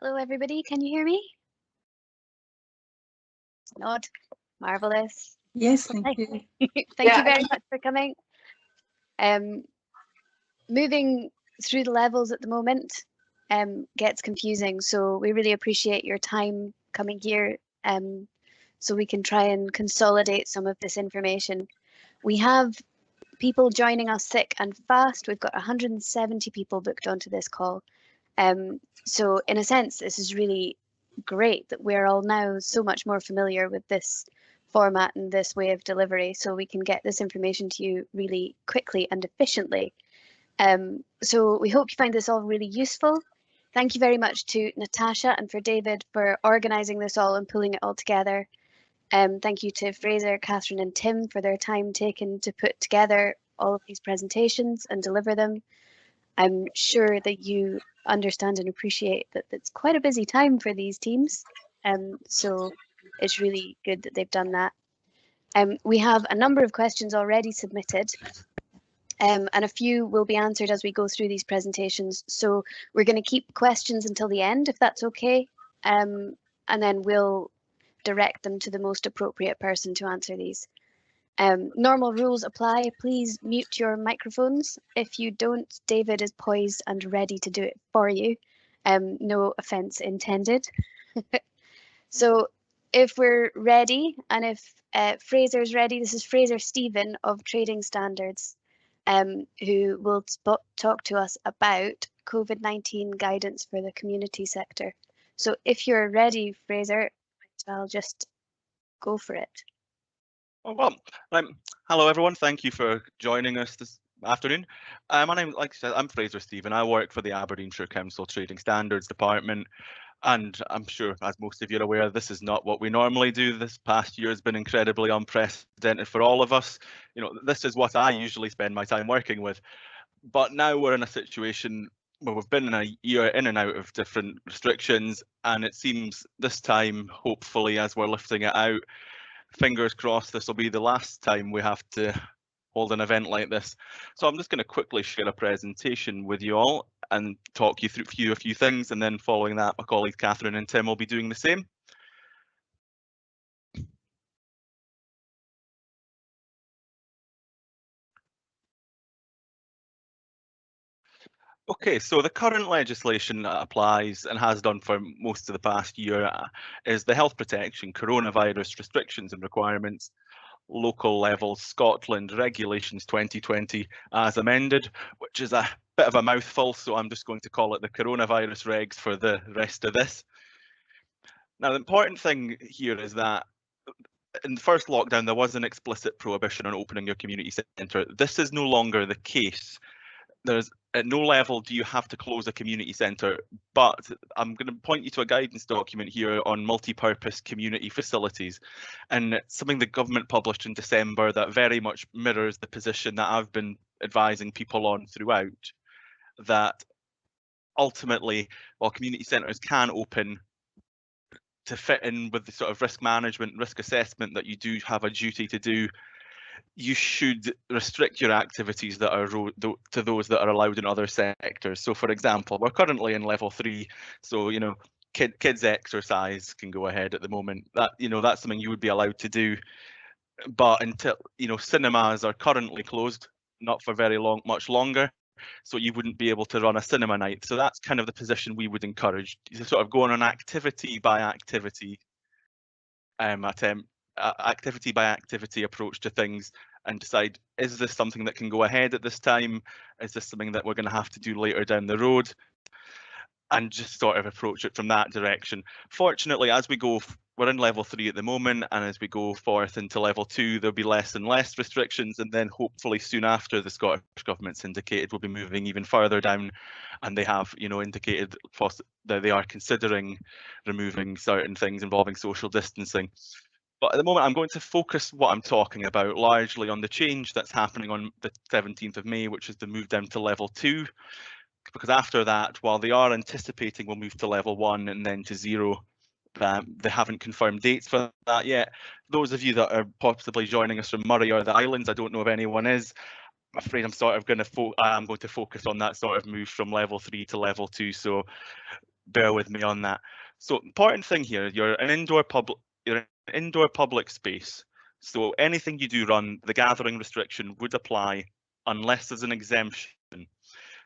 Hello, everybody. Can you hear me? Nod. Marvelous. Yes, thank you. Thank you very much for coming. Moving through the levels at the moment gets confusing, so we really appreciate your time coming here so we can try and consolidate some of this information. We have people joining us thick and fast. We've got 170 people booked onto this call. So in a sense, this is really great that we're all now so much more familiar with this format and this way of delivery, so we can get this information to you really quickly and efficiently. So we hope you find this all really useful. Thank you very much to Natasha and for David for organising this all and pulling it all together. Thank you to Fraser, Catherine and Tim for their time taken to put together all of these presentations and deliver them. I'm sure that you understand and appreciate that it's quite a busy time for these teams. So it's really good that they've done that. We have a number of questions already submitted. And a few will be answered as we go through these presentations. So we're going to keep questions until the end, if that's okay. And then we'll direct them to the most appropriate person to answer these. Normal rules apply. Please mute your microphones. If you don't, David is poised and ready to do it for you. No offense intended. So if we're ready, and if Fraser's ready, this is Fraser Stephen of Trading Standards, who will talk to us about COVID-19 guidance for the community sector. So if you're ready, Fraser, I'll just go for it. Well, hello everyone. Thank you for joining us this afternoon. My name, like I said, I'm Fraser Stephen. I work for the Aberdeenshire Council Trading Standards Department. And I'm sure, as most of you are aware, this is not what we normally do. This past year has been incredibly unprecedented for all of us. You know, this is what I usually spend my time working with. But now we're in a situation where we've been in a year in and out of different restrictions. And it seems this time, hopefully, as we're lifting it out, fingers crossed, this will be the last time we have to hold an event like this. So I'm just going to quickly share a presentation with you all and talk you through a few things, and then following that, my colleagues Catherine and Tim will be doing the same. Okay, so the current legislation that applies and has done for most of the past year is the Health Protection Coronavirus Restrictions and Requirements Local Level Scotland Regulations 2020 as amended, which is a bit of a mouthful, so I'm just going to call it the coronavirus regs for the rest of this. Now, the important thing here is that in the first lockdown, there was an explicit prohibition on opening your community centre. This is no longer the case. There's at no level do you have to close a community centre, but I'm going to point you to a guidance document here on multi-purpose community facilities, and it's something the government published in December that very much mirrors the position that I've been advising people on throughout, that ultimately, while community centres can open to fit in with the sort of risk management, risk assessment that you do have a duty to do, you should restrict your activities that are to those that are allowed in other sectors. So, for example, we're currently in level 3, so you know, kids exercise can go ahead at the moment. That, you know, that's something you would be allowed to do. But until, you know, cinemas are currently closed, not for very much longer. So you wouldn't be able to run a cinema night. So that's kind of the position we would encourage, to sort of go on an activity by activity activity by activity approach to things and decide, is this something that can go ahead at this time? Is this something that we're going to have to do later down the road? And just sort of approach it from that direction. Fortunately, as we go, we're in level 3 at the moment, and as we go forth into level 2, there'll be less and less restrictions, and then hopefully soon after, the Scottish Government's indicated we'll be moving even further down, and they have, you know, indicated that they are considering removing certain things involving social distancing. But at the moment, I'm going to focus what I'm talking about largely on the change that's happening on the 17th of May, which is the move down to level 2. Because after that, while they are anticipating we'll move to level 1 and then to 0, they haven't confirmed dates for that yet. Those of you that are possibly joining us from Murray or the Islands, I don't know if anyone is, I'm afraid I'm sort of going to focus on that sort of move from level 3 to level 2. So bear with me on that. So important thing here, you're an indoor public space. So anything you do run, the gathering restriction would apply unless there's an exemption.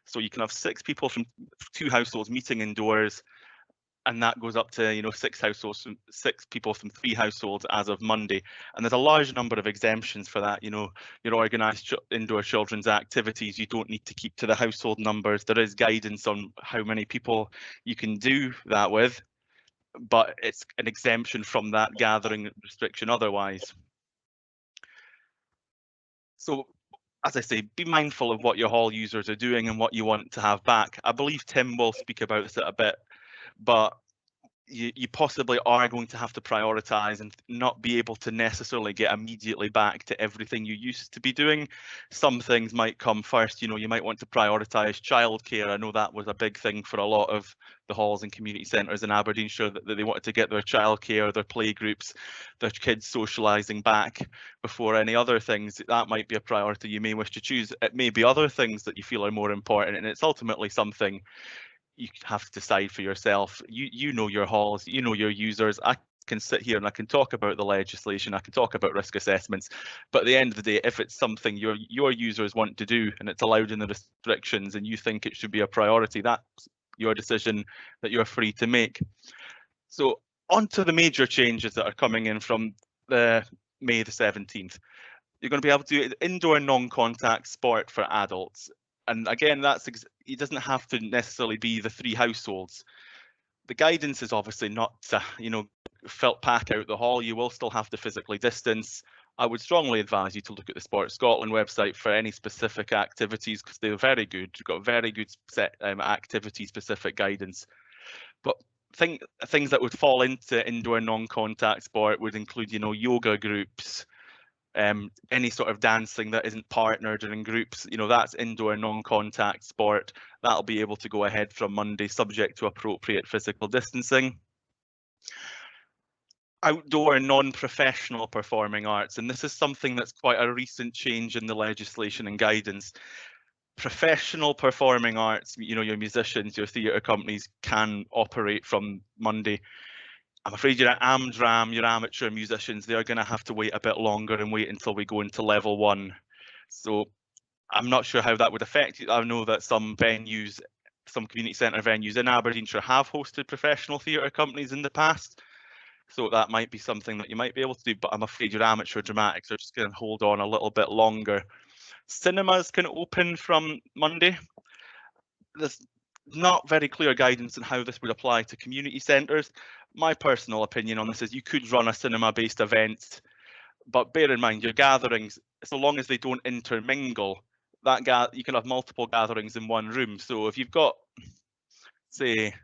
So you can have 6 people from 2 households meeting indoors, and that goes up to 6 people from 3 households as of Monday. And there's a large number of exemptions for that. Your organised indoor children's activities, you don't need to keep to the household numbers. There is guidance on how many people you can do that with, but it's an exemption from that gathering restriction otherwise. So, as I say, be mindful of what your hall users are doing and what you want to have back. I believe Tim will speak about this a bit, but you possibly are going to have to prioritise and not be able to necessarily get immediately back to everything you used to be doing. Some things might come first. You might want to prioritise childcare. I know that was a big thing for a lot of the halls and community centres in Aberdeenshire, that they wanted to get their childcare, their play groups, their kids socialising back before any other things. That might be a priority you may wish to choose. It may be other things that you feel are more important, and it's ultimately something you have to decide for yourself. You know your halls, you know your users. I can sit here and I can talk about the legislation, I can talk about risk assessments, but at the end of the day, if it's something your users want to do and it's allowed in the restrictions and you think it should be a priority, that's your decision that you're free to make. So on to the major changes that are coming in from the May the 17th. You're going to be able to do indoor non-contact sport for adults. And again, it doesn't have to necessarily be the 3 households. The guidance is obviously not to, felt pack out the hall. You will still have to physically distance. I would strongly advise you to look at the Sport Scotland website for any specific activities, because they're very good. You've got very good set activity-specific guidance. But things that would fall into indoor non-contact sport would include, yoga groups, any sort of dancing that isn't partnered or in groups, that's indoor non-contact sport. That'll be able to go ahead from Monday, subject to appropriate physical distancing. Outdoor non-professional performing arts, and this is something that's quite a recent change in the legislation and guidance. Professional performing arts, your musicians, your theatre companies can operate from Monday. I'm afraid your AMDRAM, your amateur musicians, they are going to have to wait a bit longer and wait until we go into level 1. So I'm not sure how that would affect you. I know that some venues, some community centre venues in Aberdeenshire have hosted professional theatre companies in the past. So that might be something that you might be able to do, but I'm afraid your amateur dramatics are just going to hold on a little bit longer. Cinemas can open from Monday. There's not very clear guidance on how this would apply to community centres. My personal opinion on this is you could run a cinema-based event, but bear in mind your gatherings, so long as they don't intermingle, you can have multiple gatherings in one room. So if you've got, say,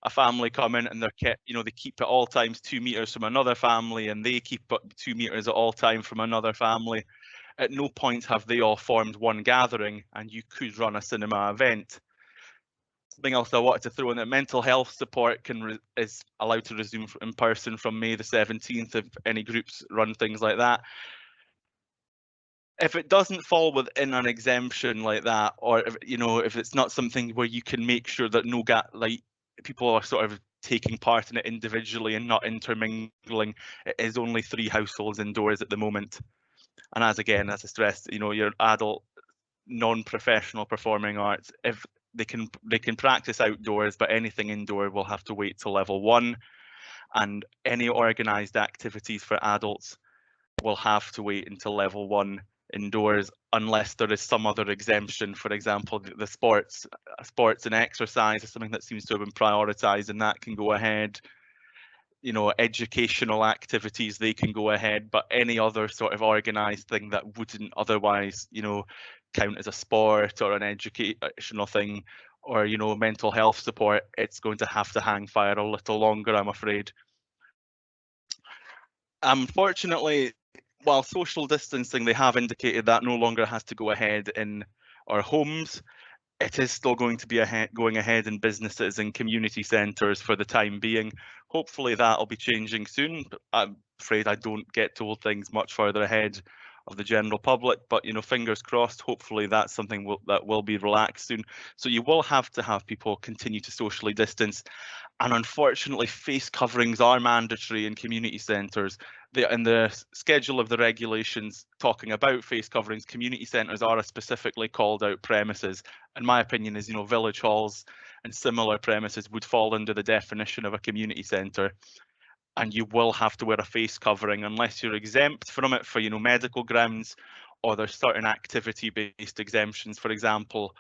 a family come in and they keep at all times 2 meters from another family, and they keep 2 meters at all time from another family, at no point have they all formed one gathering, and you could run a cinema event. Something else I wanted to throw in, that mental health support is allowed to resume in person from May the 17th if any groups run things like that. If it doesn't fall within an exemption like that, or if it's not something where you can make sure that people are sort of taking part in it individually and not intermingling, it is only 3 households indoors at the moment. And as I stressed, your adult non-professional performing arts, if they can practice outdoors, but anything indoor will have to wait till level 1, and any organised activities for adults will have to wait until level 1 indoors, unless there is some other exemption. For example, the sports and exercise is something that seems to have been prioritised, and that can go ahead. Educational activities, they can go ahead, but any other sort of organised thing that wouldn't otherwise, count as a sport or an educational thing, or mental health support, it's going to have to hang fire a little longer, I'm afraid. Unfortunately, while social distancing, they have indicated that no longer has to go ahead in our homes. It is still going to be going ahead in businesses and community centres for the time being. Hopefully that'll be changing soon, but I'm afraid I don't get told things much further ahead of the general public. But fingers crossed, hopefully that's something that will be relaxed soon. So you will have to have people continue to socially distance. And unfortunately, face coverings are mandatory in community centres. In the schedule of the regulations talking about face coverings, community centres are a specifically called out premises. And my opinion is, village halls and similar premises would fall under the definition of a community centre. And you will have to wear a face covering unless you're exempt from it for, medical grounds, or there's certain activity-based exemptions. For example,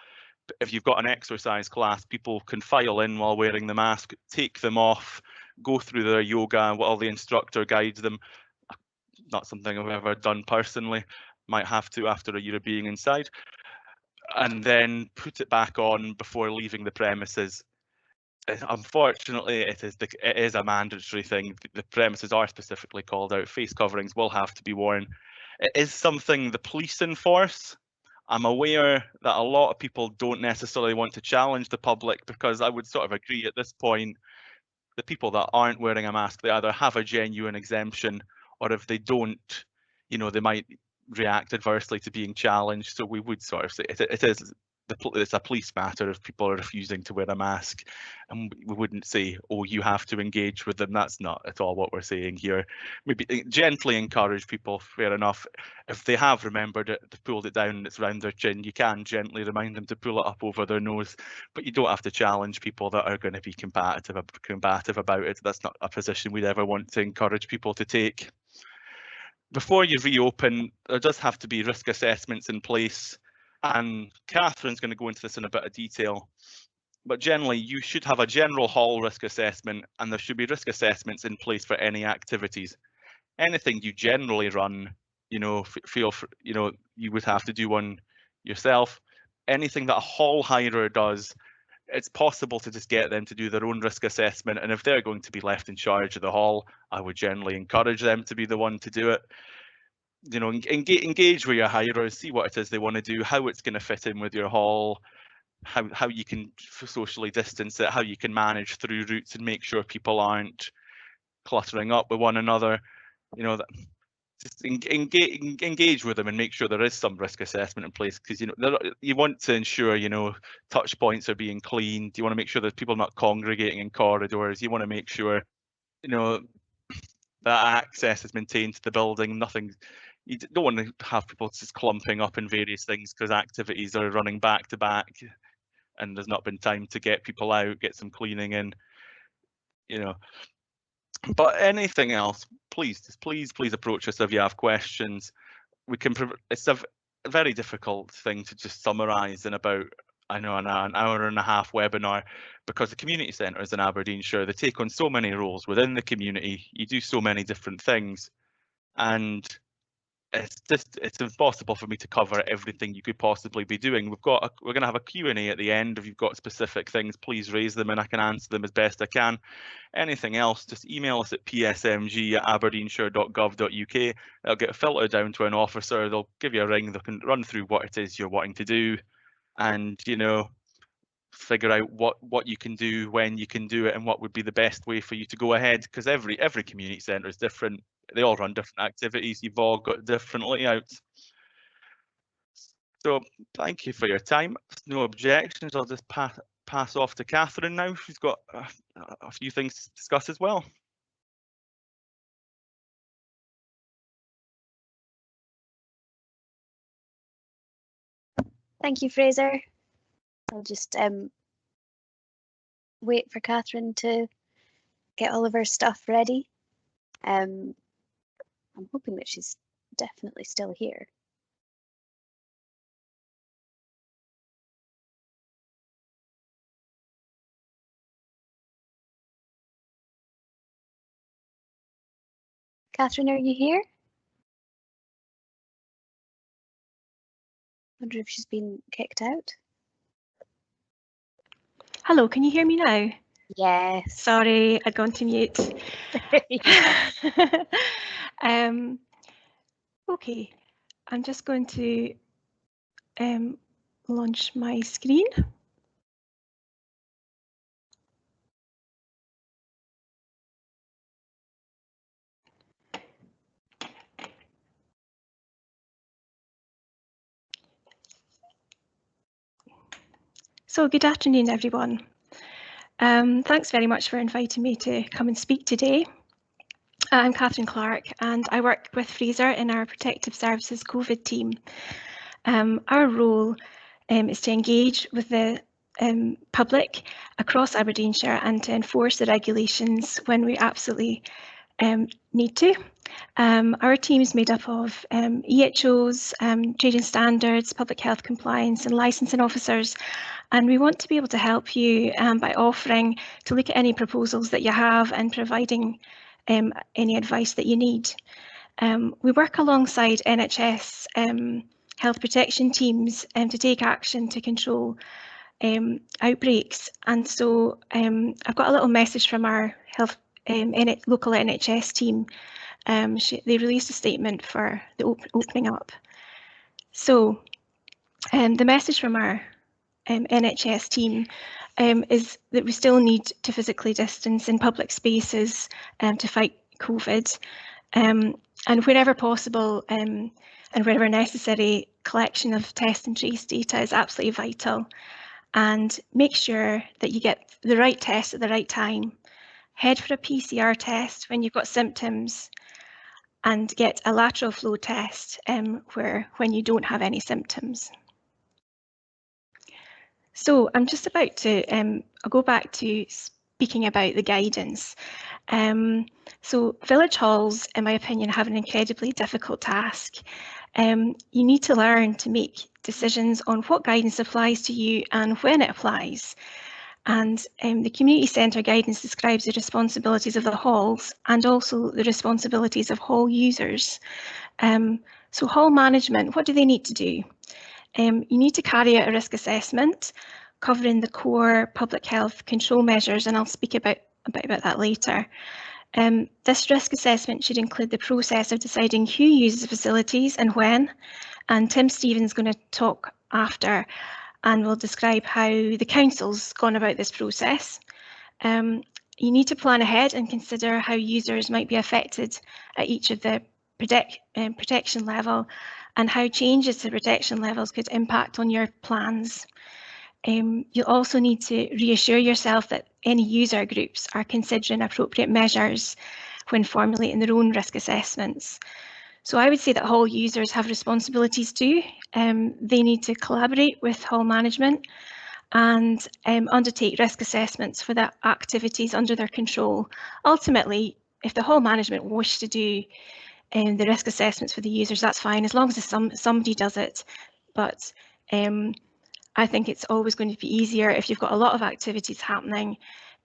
if you've got an exercise class, people can file in while wearing the mask, take them off, go through their yoga while the instructor guides them. Not something I've ever done personally, might have to after a year of being inside, and then put it back on before leaving the premises. Unfortunately, it is a mandatory thing. The premises are specifically called out. Face coverings will have to be worn. It is something the police enforce. I'm aware that a lot of people don't necessarily want to challenge the public, because I would sort of agree at this point, the people that aren't wearing a mask, they either have a genuine exemption, or if they don't, they might react adversely to being challenged. So we would sort of say it's a police matter if people are refusing to wear a mask, and we wouldn't say, oh, you have to engage with them. That's not at all what we're saying here. Maybe gently encourage people, fair enough. If they have remembered it, they've pulled it down and it's round their chin, you can gently remind them to pull it up over their nose, but you don't have to challenge people that are going to be combative about it. That's not a position we'd ever want to encourage people to take. Before you reopen, there does have to be risk assessments in place, and Catherine's going to go into this in a bit of detail. But generally, you should have a general hall risk assessment, and there should be risk assessments in place for any activities. Anything you generally run, feel free, you would have to do one yourself. Anything that a hall hirer does, it's possible to just get them to do their own risk assessment. And if they're going to be left in charge of the hall, I would generally encourage them to be the one to do it. Engage with your hirers, see what it is they want to do, how it's going to fit in with your hall, how you can socially distance it, how you can manage through routes and make sure people aren't cluttering up with one another. Just engage with them and make sure there is some risk assessment in place, because you want to ensure touch points are being cleaned. You want to make sure that people are not congregating in corridors. You want to make sure that access is maintained to the building. You don't want to have people just clumping up in various things because activities are running back to back and there's not been time to get people out, get some cleaning in. But anything else, please approach us if you have questions. It's a very difficult thing to just summarize in about, an hour and a half webinar, because the community centres in Aberdeenshire, they take on so many roles within the community. You do so many different things, and it's impossible for me to cover everything you could possibly be doing. We're going to have a Q&A at the end. If you've got specific things, please raise them and I can answer them as best I can. Anything else, just email us at psmg@aberdeenshire.gov.uk. It'll get filtered down to an officer. They'll give you a ring. They can run through what it is you're wanting to do, and figure out what you can do, when you can do it, and what would be the best way for you to go ahead, because every community centre is different. They all run different activities. You've all got different layouts. So thank you for your time. No objections. I'll just pass off to Catherine now. She's got a few things to discuss as well. Thank you, Fraser. I'll just wait for Catherine to get all of her stuff ready. I'm hoping that she's definitely still here. Catherine, are you here? Wonder if she's been kicked out. Hello, can you hear me now? Yes. Sorry, I'd gone to mute. Okay, I'm just going to launch my screen. So good afternoon, everyone. Thanks very much for inviting me to come and speak today. I'm Catherine Clark and I work with Fraser in our Protective Services COVID team. Our role is to engage with the public across Aberdeenshire and to enforce the regulations when we absolutely need to. Our team is made up of EHOs, trading standards, public health compliance and licensing officers, and we want to be able to help you by offering to look at any proposals that you have and providing any advice that you need. We work alongside NHS health protection teams to take action to control outbreaks, and so I've got a little message from our health local NHS team. They released a statement for the opening up. So the message from our NHS team is that we still need to physically distance in public spaces to fight COVID, and wherever possible and wherever necessary, collection of test and trace data is absolutely vital. And make sure that you get the right test at the right time. Head for a PCR test when you've got symptoms, and get a lateral flow test when you don't have any symptoms. So I'm just about to I'll go back to speaking about the guidance. So village halls, in my opinion, have an incredibly difficult task. You need to learn to make decisions on what guidance applies to you and when it applies. And the community centre guidance describes the responsibilities of the halls and also the responsibilities of hall users. So hall management, what do they need to do? You need to carry out a risk assessment covering the core public health control measures, and I'll speak about that later. This risk assessment should include the process of deciding who uses the facilities and when, and Tim Stevens is going to talk after and will describe how the council's gone about this process. You need to plan ahead and consider how users might be affected at each of the protection level and how changes to protection levels could impact on your plans. You'll also need to reassure yourself that any user groups are considering appropriate measures when formulating their own risk assessments. So I would say that hall users have responsibilities too. They need to collaborate with hall management and undertake risk assessments for the activities under their control. Ultimately, if the hall management wish to do the risk assessments for the users, that's fine, as long as somebody does it. But I think it's always going to be easier if you've got a lot of activities happening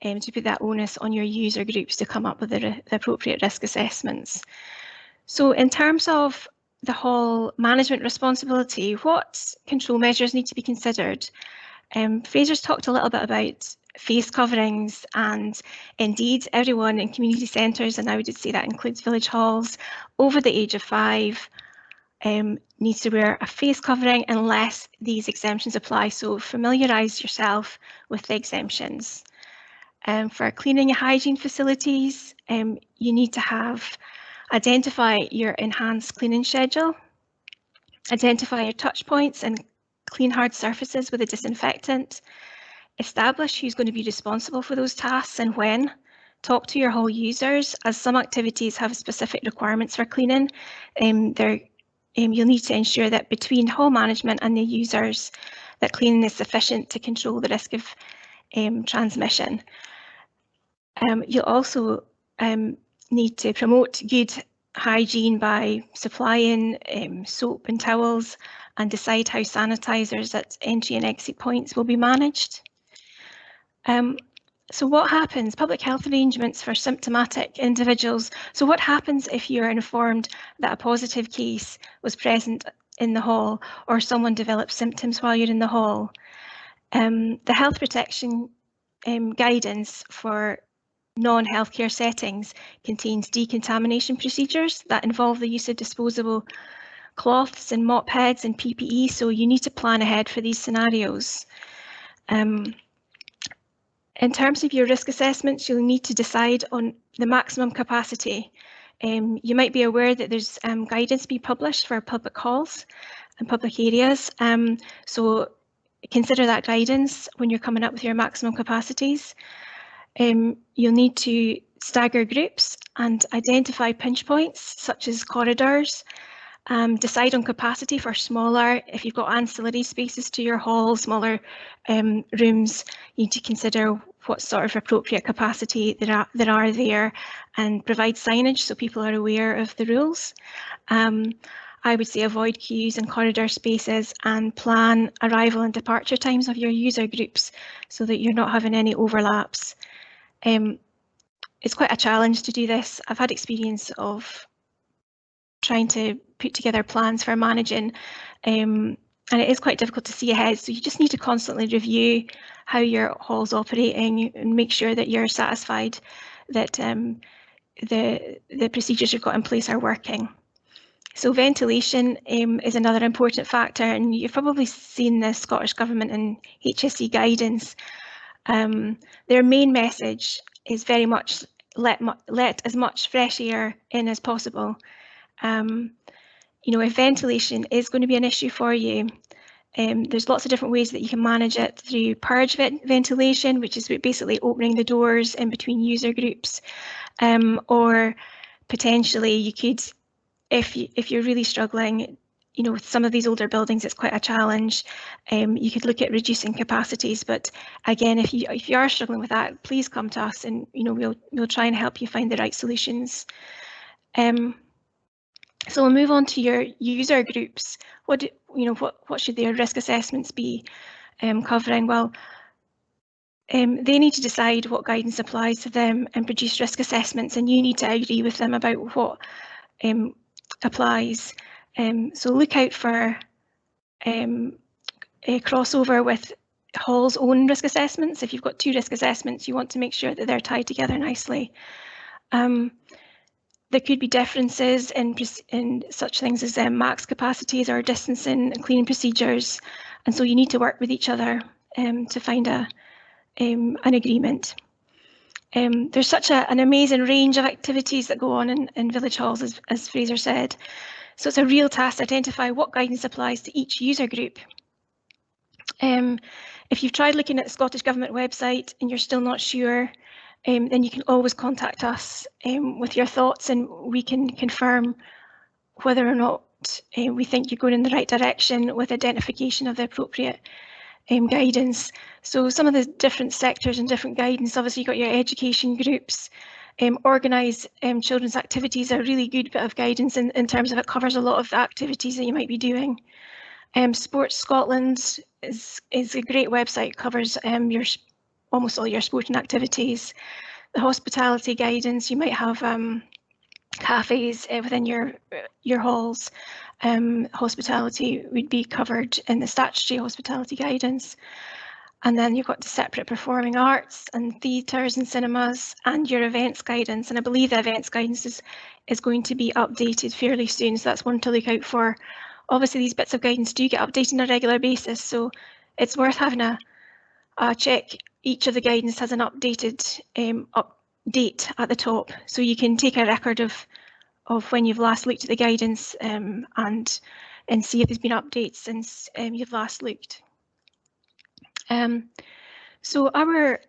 to put that onus on your user groups to come up with the appropriate risk assessments. So in terms of the hall management responsibility, what control measures need to be considered? Fraser's talked a little bit about face coverings, and indeed everyone in community centres, and I would say that includes village halls, over the age of 5 needs to wear a face covering unless these exemptions apply. So familiarise yourself with the exemptions. For cleaning and hygiene facilities, you need to identify your enhanced cleaning schedule, identify your touch points and clean hard surfaces with a disinfectant, establish who's going to be responsible for those tasks and when, talk to your hall users, as some activities have specific requirements for cleaning. You'll need to ensure that between hall management and the users that cleaning is sufficient to control the risk of transmission. You'll also need to promote good hygiene by supplying soap and towels and decide how sanitisers at entry and exit points will be managed. So what happens? Public health arrangements for symptomatic individuals. So what happens if you're informed that a positive case was present in the hall or someone developed symptoms while you're in the hall? The health protection guidance for non-healthcare settings contains decontamination procedures that involve the use of disposable cloths and mop heads and PPE, so you need to plan ahead for these scenarios. In terms of your risk assessments, you'll need to decide on the maximum capacity. You might be aware that there's guidance being published for public halls and public areas. So consider that guidance when you're coming up with your maximum capacities. You'll need to stagger groups and identify pinch points such as corridors. Decide on capacity for smaller. If you've got ancillary spaces to your hall, smaller rooms, you need to consider what sort of appropriate capacity there are there, and provide signage so people are aware of the rules. I would say avoid queues and corridor spaces, and plan arrival and departure times of your user groups so that you're not having any overlaps. It's quite a challenge to do this. I've had experience of trying to put together plans for managing, and it is quite difficult to see ahead. So you just need to constantly review how your hall's operating and make sure that you're satisfied that the procedures you've got in place are working. So ventilation is another important factor, and you've probably seen the Scottish Government and HSE guidance. Their main message is very much let as much fresh air in as possible. You know, if ventilation is going to be an issue for you, there's lots of different ways that you can manage it through purge ventilation, which is basically opening the doors in between user groups, or potentially you could, if you're really struggling, you know, with some of these older buildings, it's quite a challenge. You could look at reducing capacities, but again, if you are struggling with that, please come to us, and you know we'll try and help you find the right solutions. So we'll move on to your user groups. What should their risk assessments be covering? Well, they need to decide what guidance applies to them and produce risk assessments, and you need to agree with them about what applies. So look out for a crossover with Hall's own risk assessments. If you've got two risk assessments, you want to make sure that they're tied together nicely. There could be differences in such things as max capacities or distancing and cleaning procedures, and so you need to work with each other to find an agreement. There's such an amazing range of activities that go on in village halls, as Fraser said. So it's a real task to identify what guidance applies to each user group. If you've tried looking at the Scottish Government website and you're still not sure, then you can always contact us with your thoughts, and we can confirm whether or not we think you're going in the right direction with identification of the appropriate guidance. So some of the different sectors and different guidance, obviously you've got your education groups. Organise children's activities, a really good bit of guidance in terms of it covers a lot of the activities that you might be doing. Sports Scotland is a great website, covers almost all your sporting activities. The hospitality guidance, you might have cafes within your halls. Hospitality would be covered in the statutory hospitality guidance. And then you've got the separate performing arts and theatres and cinemas, and your events guidance. And I believe the events guidance is going to be updated fairly soon, so that's one to look out for. Obviously, these bits of guidance do get updated on a regular basis, so it's worth having a check. Each of the guidance has an updated update at the top, so you can take a record of when you've last looked at the guidance and see if there's been updates since you've last looked. So our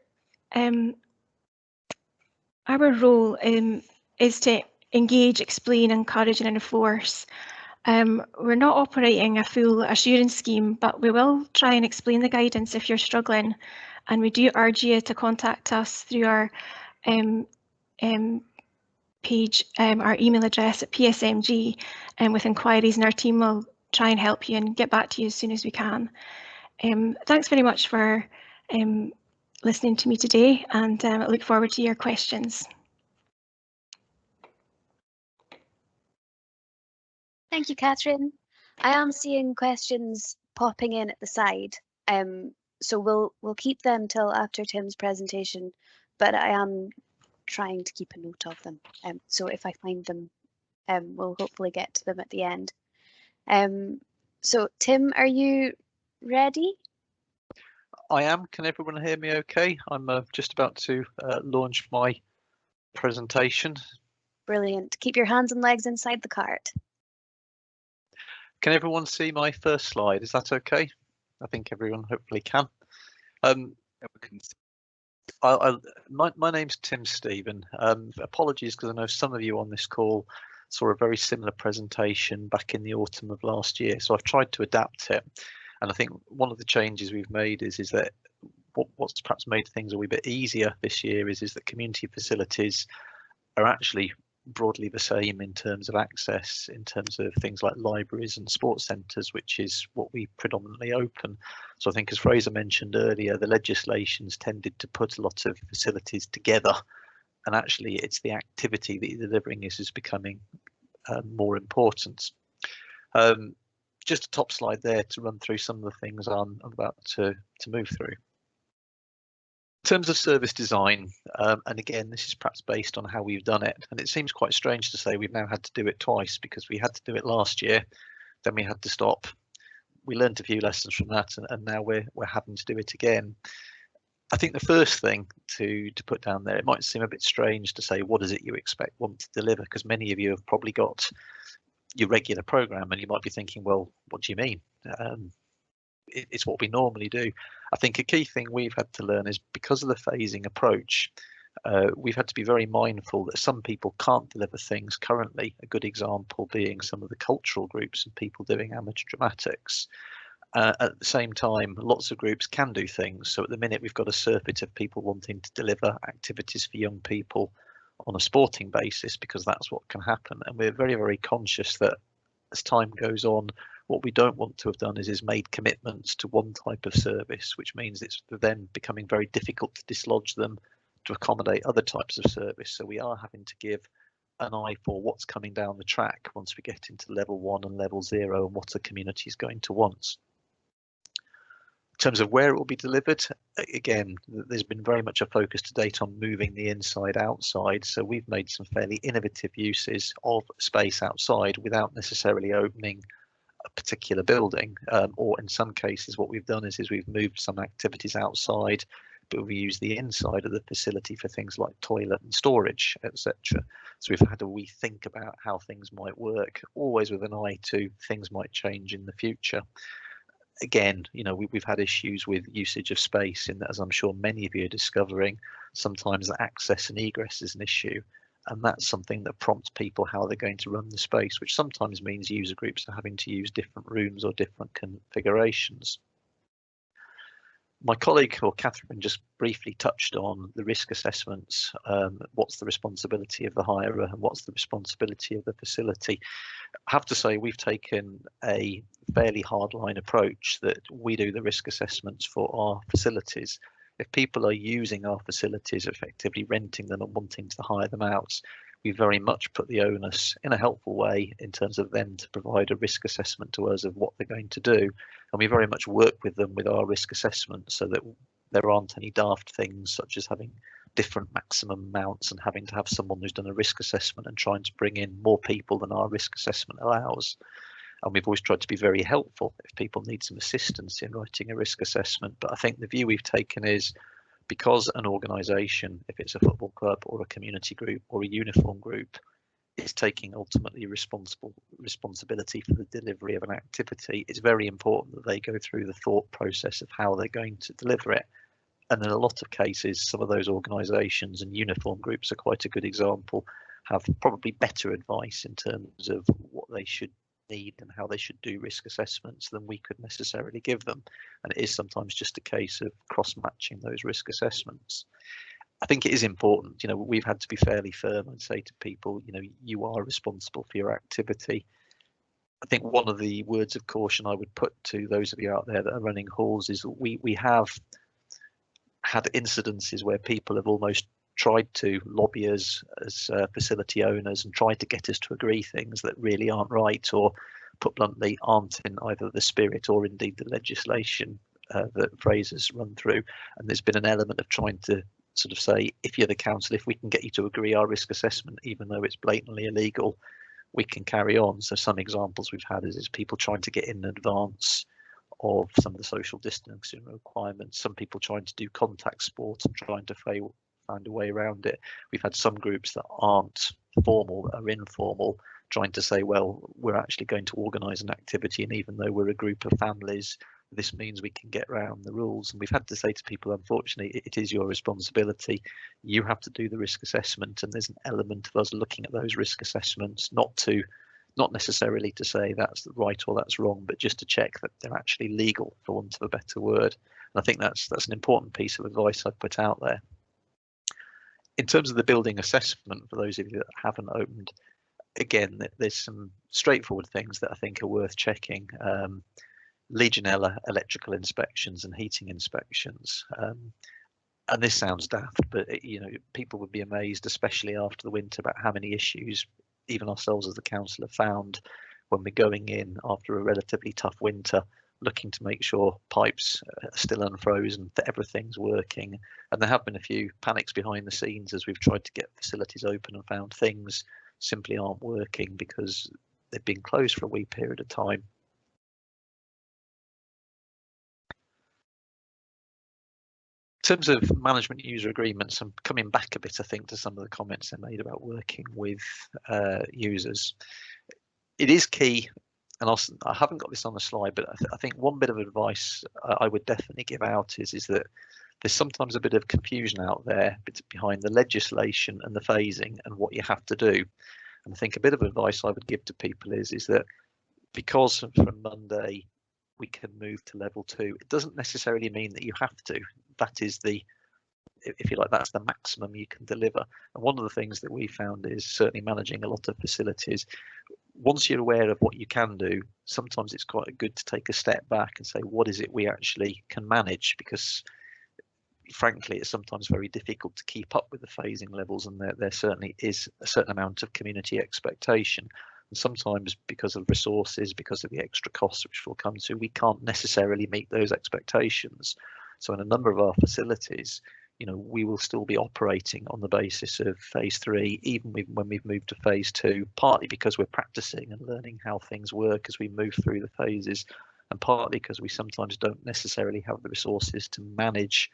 role is to engage, explain, encourage and enforce. We're not operating a full assurance scheme, but we will try and explain the guidance if you're struggling, and we do urge you to contact us through our page, our email address at PSMG, with inquiries, and our team will try and help you and get back to you as soon as we can. Thanks very much for listening to me today, and I look forward to your questions. Thank you, Catherine. I am seeing questions popping in at the side, so we'll keep them till after Tim's presentation, but I am trying to keep a note of them. So if I find them, we'll hopefully get to them at the end. So Tim, are you ready? I am. Can everyone hear me okay? I'm just about to launch my presentation. Brilliant. Keep your hands and legs inside the cart. Can everyone see my first slide? Is that okay? I think everyone hopefully can. My name's Tim Stephen. Apologies because I know some of you on this call saw a very similar presentation back in the autumn of last year, so I've tried to adapt it. And I think one of the changes we've made is that what's perhaps made things a wee bit easier this year is that community facilities are actually broadly the same in terms of access, in terms of things like libraries and sports centres, which is what we predominantly open. So I think, as Fraser mentioned earlier, the legislation's tended to put a lot of facilities together, and actually it's the activity that you're delivering is becoming more important. Just a top slide there to run through some of the things I'm about to move through. In terms of service design, and again, this is perhaps based on how we've done it, and it seems quite strange to say we've now had to do it twice, because we had to do it last year, then we had to stop. We learned a few lessons from that, and now we're having to do it again. I think the first thing to put down there, it might seem a bit strange to say, what is it you expect one to deliver? Because many of you have probably got your regular program, and you might be thinking, well, what do you mean? It's what we normally do. I think a key thing we've had to learn is, because of the phasing approach, we've had to be very mindful that some people can't deliver things currently. A good example being some of the cultural groups and people doing amateur dramatics. At the same time, lots of groups can do things. So at the minute, we've got a surfeit of people wanting to deliver activities for young people on a sporting basis, because that's what can happen. And we're very, very conscious that as time goes on, what we don't want to have done is made commitments to one type of service, which means it's then becoming very difficult to dislodge them to accommodate other types of service. So we are having to give an eye for what's coming down the track once we get into level 1 and level 0, and what the community is going to want. In terms of where it will be delivered, again, there's been very much a focus to date on moving the inside outside. So we've made some fairly innovative uses of space outside without necessarily opening a particular building, or in some cases what we've done is we've moved some activities outside, but we use the inside of the facility for things like toilet and storage, etc. So we've had to rethink about how things might work, always with an eye to things might change in the future. Again, you know, we've had issues with usage of space, in that, as I'm sure many of you are discovering, sometimes the access and egress is an issue. And that's something that prompts people how they're going to run the space, which sometimes means user groups are having to use different rooms or different configurations. My colleague, or Catherine, just briefly touched on the risk assessments. What's the responsibility of the hirer and what's the responsibility of the facility? I have to say we've taken a fairly hardline approach, that we do the risk assessments for our facilities. If people are using our facilities, effectively renting them and wanting to hire them out, we very much put the onus in a helpful way in terms of them to provide a risk assessment to us of what they're going to do. And we very much work with them with our risk assessment, so that there aren't any daft things such as having different maximum amounts and having to have someone who's done a risk assessment and trying to bring in more people than our risk assessment allows. And we've always tried to be very helpful if people need some assistance in writing a risk assessment. But I think the view we've taken is, because an organisation, if it's a football club or a community group or a uniform group, is taking ultimately responsibility for the delivery of an activity, it's very important that they go through the thought process of how they're going to deliver it. And in a lot of cases, some of those organisations, and uniform groups are quite a good example, have probably better advice in terms of what they should need and how they should do risk assessments than we could necessarily give them. And it is sometimes just a case of cross-matching those risk assessments. I think it is important, you know, we've had to be fairly firm and say to people, you know, you are responsible for your activity. I think one of the words of caution I would put to those of you out there that are running halls is we have had incidences where people have almost tried to lobby us as facility owners and tried to get us to agree things that really aren't right, or put bluntly, aren't in either the spirit or indeed the legislation that Fraser's run through. And there's been an element of trying to sort of say, if you're the council, if we can get you to agree our risk assessment, even though it's blatantly illegal, we can carry on. So some examples we've had is people trying to get in advance of some of the social distancing requirements, some people trying to do contact sport and trying to find a way around it. We've had some groups that aren't formal, that are informal, trying to say, well, we're actually going to organise an activity, and even though we're a group of families, this means we can get around the rules. And we've had to say to people, unfortunately, it is your responsibility. You have to do the risk assessment, and there's an element of us looking at those risk assessments, not necessarily to say that's right or that's wrong, but just to check that they're actually legal, for want of a better word. And I think that's an important piece of advice I'd put out there. In terms of the building assessment, for those of you that haven't opened, again, there's some straightforward things that I think are worth checking. Legionella electrical inspections and heating inspections. And this sounds daft, but people would be amazed, especially after the winter, about how many issues even ourselves as the council have found when we're going in after a relatively tough winter, looking to make sure pipes are still unfrozen, that everything's working. And there have been a few panics behind the scenes as we've tried to get facilities open and found things simply aren't working because they've been closed for a wee period of time. In terms of management user agreements, I'm coming back a bit, I think, to some of the comments I made about working with users. It is key, and I haven't got this on the slide, but I think one bit of advice I would definitely give out is that there's sometimes a bit of confusion out there behind the legislation and the phasing and what you have to do. And I think a bit of advice I would give to people is that because from Monday we can move to level 2, it doesn't necessarily mean that you have to. That is if you like, that's the maximum you can deliver. And one of the things that we found is certainly managing a lot of facilities. Once you're aware of what you can do, sometimes it's quite good to take a step back and say, what is it we actually can manage? Because frankly, it's sometimes very difficult to keep up with the phasing levels, and there certainly is a certain amount of community expectation. And sometimes because of resources, because of the extra costs which we'll come to, we can't necessarily meet those expectations. So in a number of our facilities, we will still be operating on the basis of phase 3, even when we've moved to phase 2, partly because we're practicing and learning how things work as we move through the phases, and partly because we sometimes don't necessarily have the resources to manage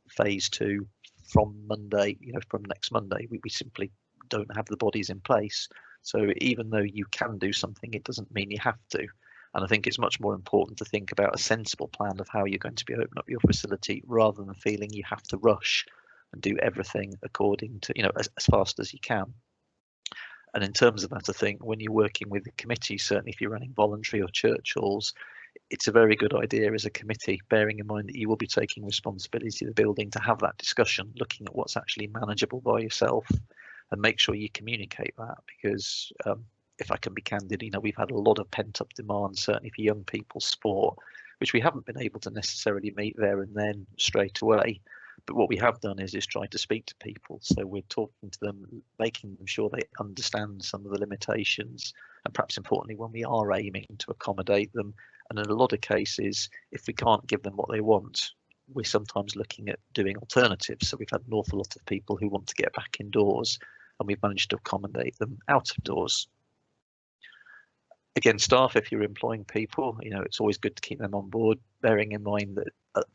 phase 2 from Monday, from next Monday. We simply don't have the bodies in place. So even though you can do something, it doesn't mean you have to. And I think it's much more important to think about a sensible plan of how you're going to be opening up your facility, rather than feeling you have to rush and do everything according to, as fast as you can. And in terms of that, I think when you're working with the committee, certainly if you're running voluntary or church halls, it's a very good idea as a committee, bearing in mind that you will be taking responsibility of the building, to have that discussion, looking at what's actually manageable by yourself, and make sure you communicate that. Because if I can be candid, we've had a lot of pent-up demand, certainly for young people's sport, which we haven't been able to necessarily meet there and then straight away. But what we have done is try to speak to people. So we're talking to them, making them sure they understand some of the limitations, and perhaps importantly, when we are aiming to accommodate them. And in a lot of cases, if we can't give them what they want, we're sometimes looking at doing alternatives. So we've had an awful lot of people who want to get back indoors, and we've managed to accommodate them out of doors. Again, staff, if you're employing people, it's always good to keep them on board, bearing in mind that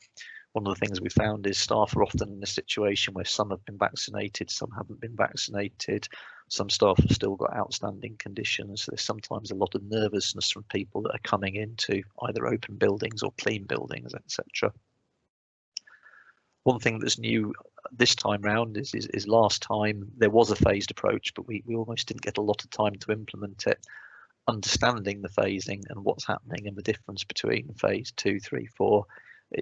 one of the things we found is staff are often in a situation where some have been vaccinated, some haven't been vaccinated, some staff have still got outstanding conditions. So there's sometimes a lot of nervousness from people that are coming into either open buildings or clean buildings, etc. One thing that's new this time round is last time there was a phased approach, but we almost didn't get a lot of time to implement it. Understanding the phasing and what's happening and the difference between phase 2, 3, 4,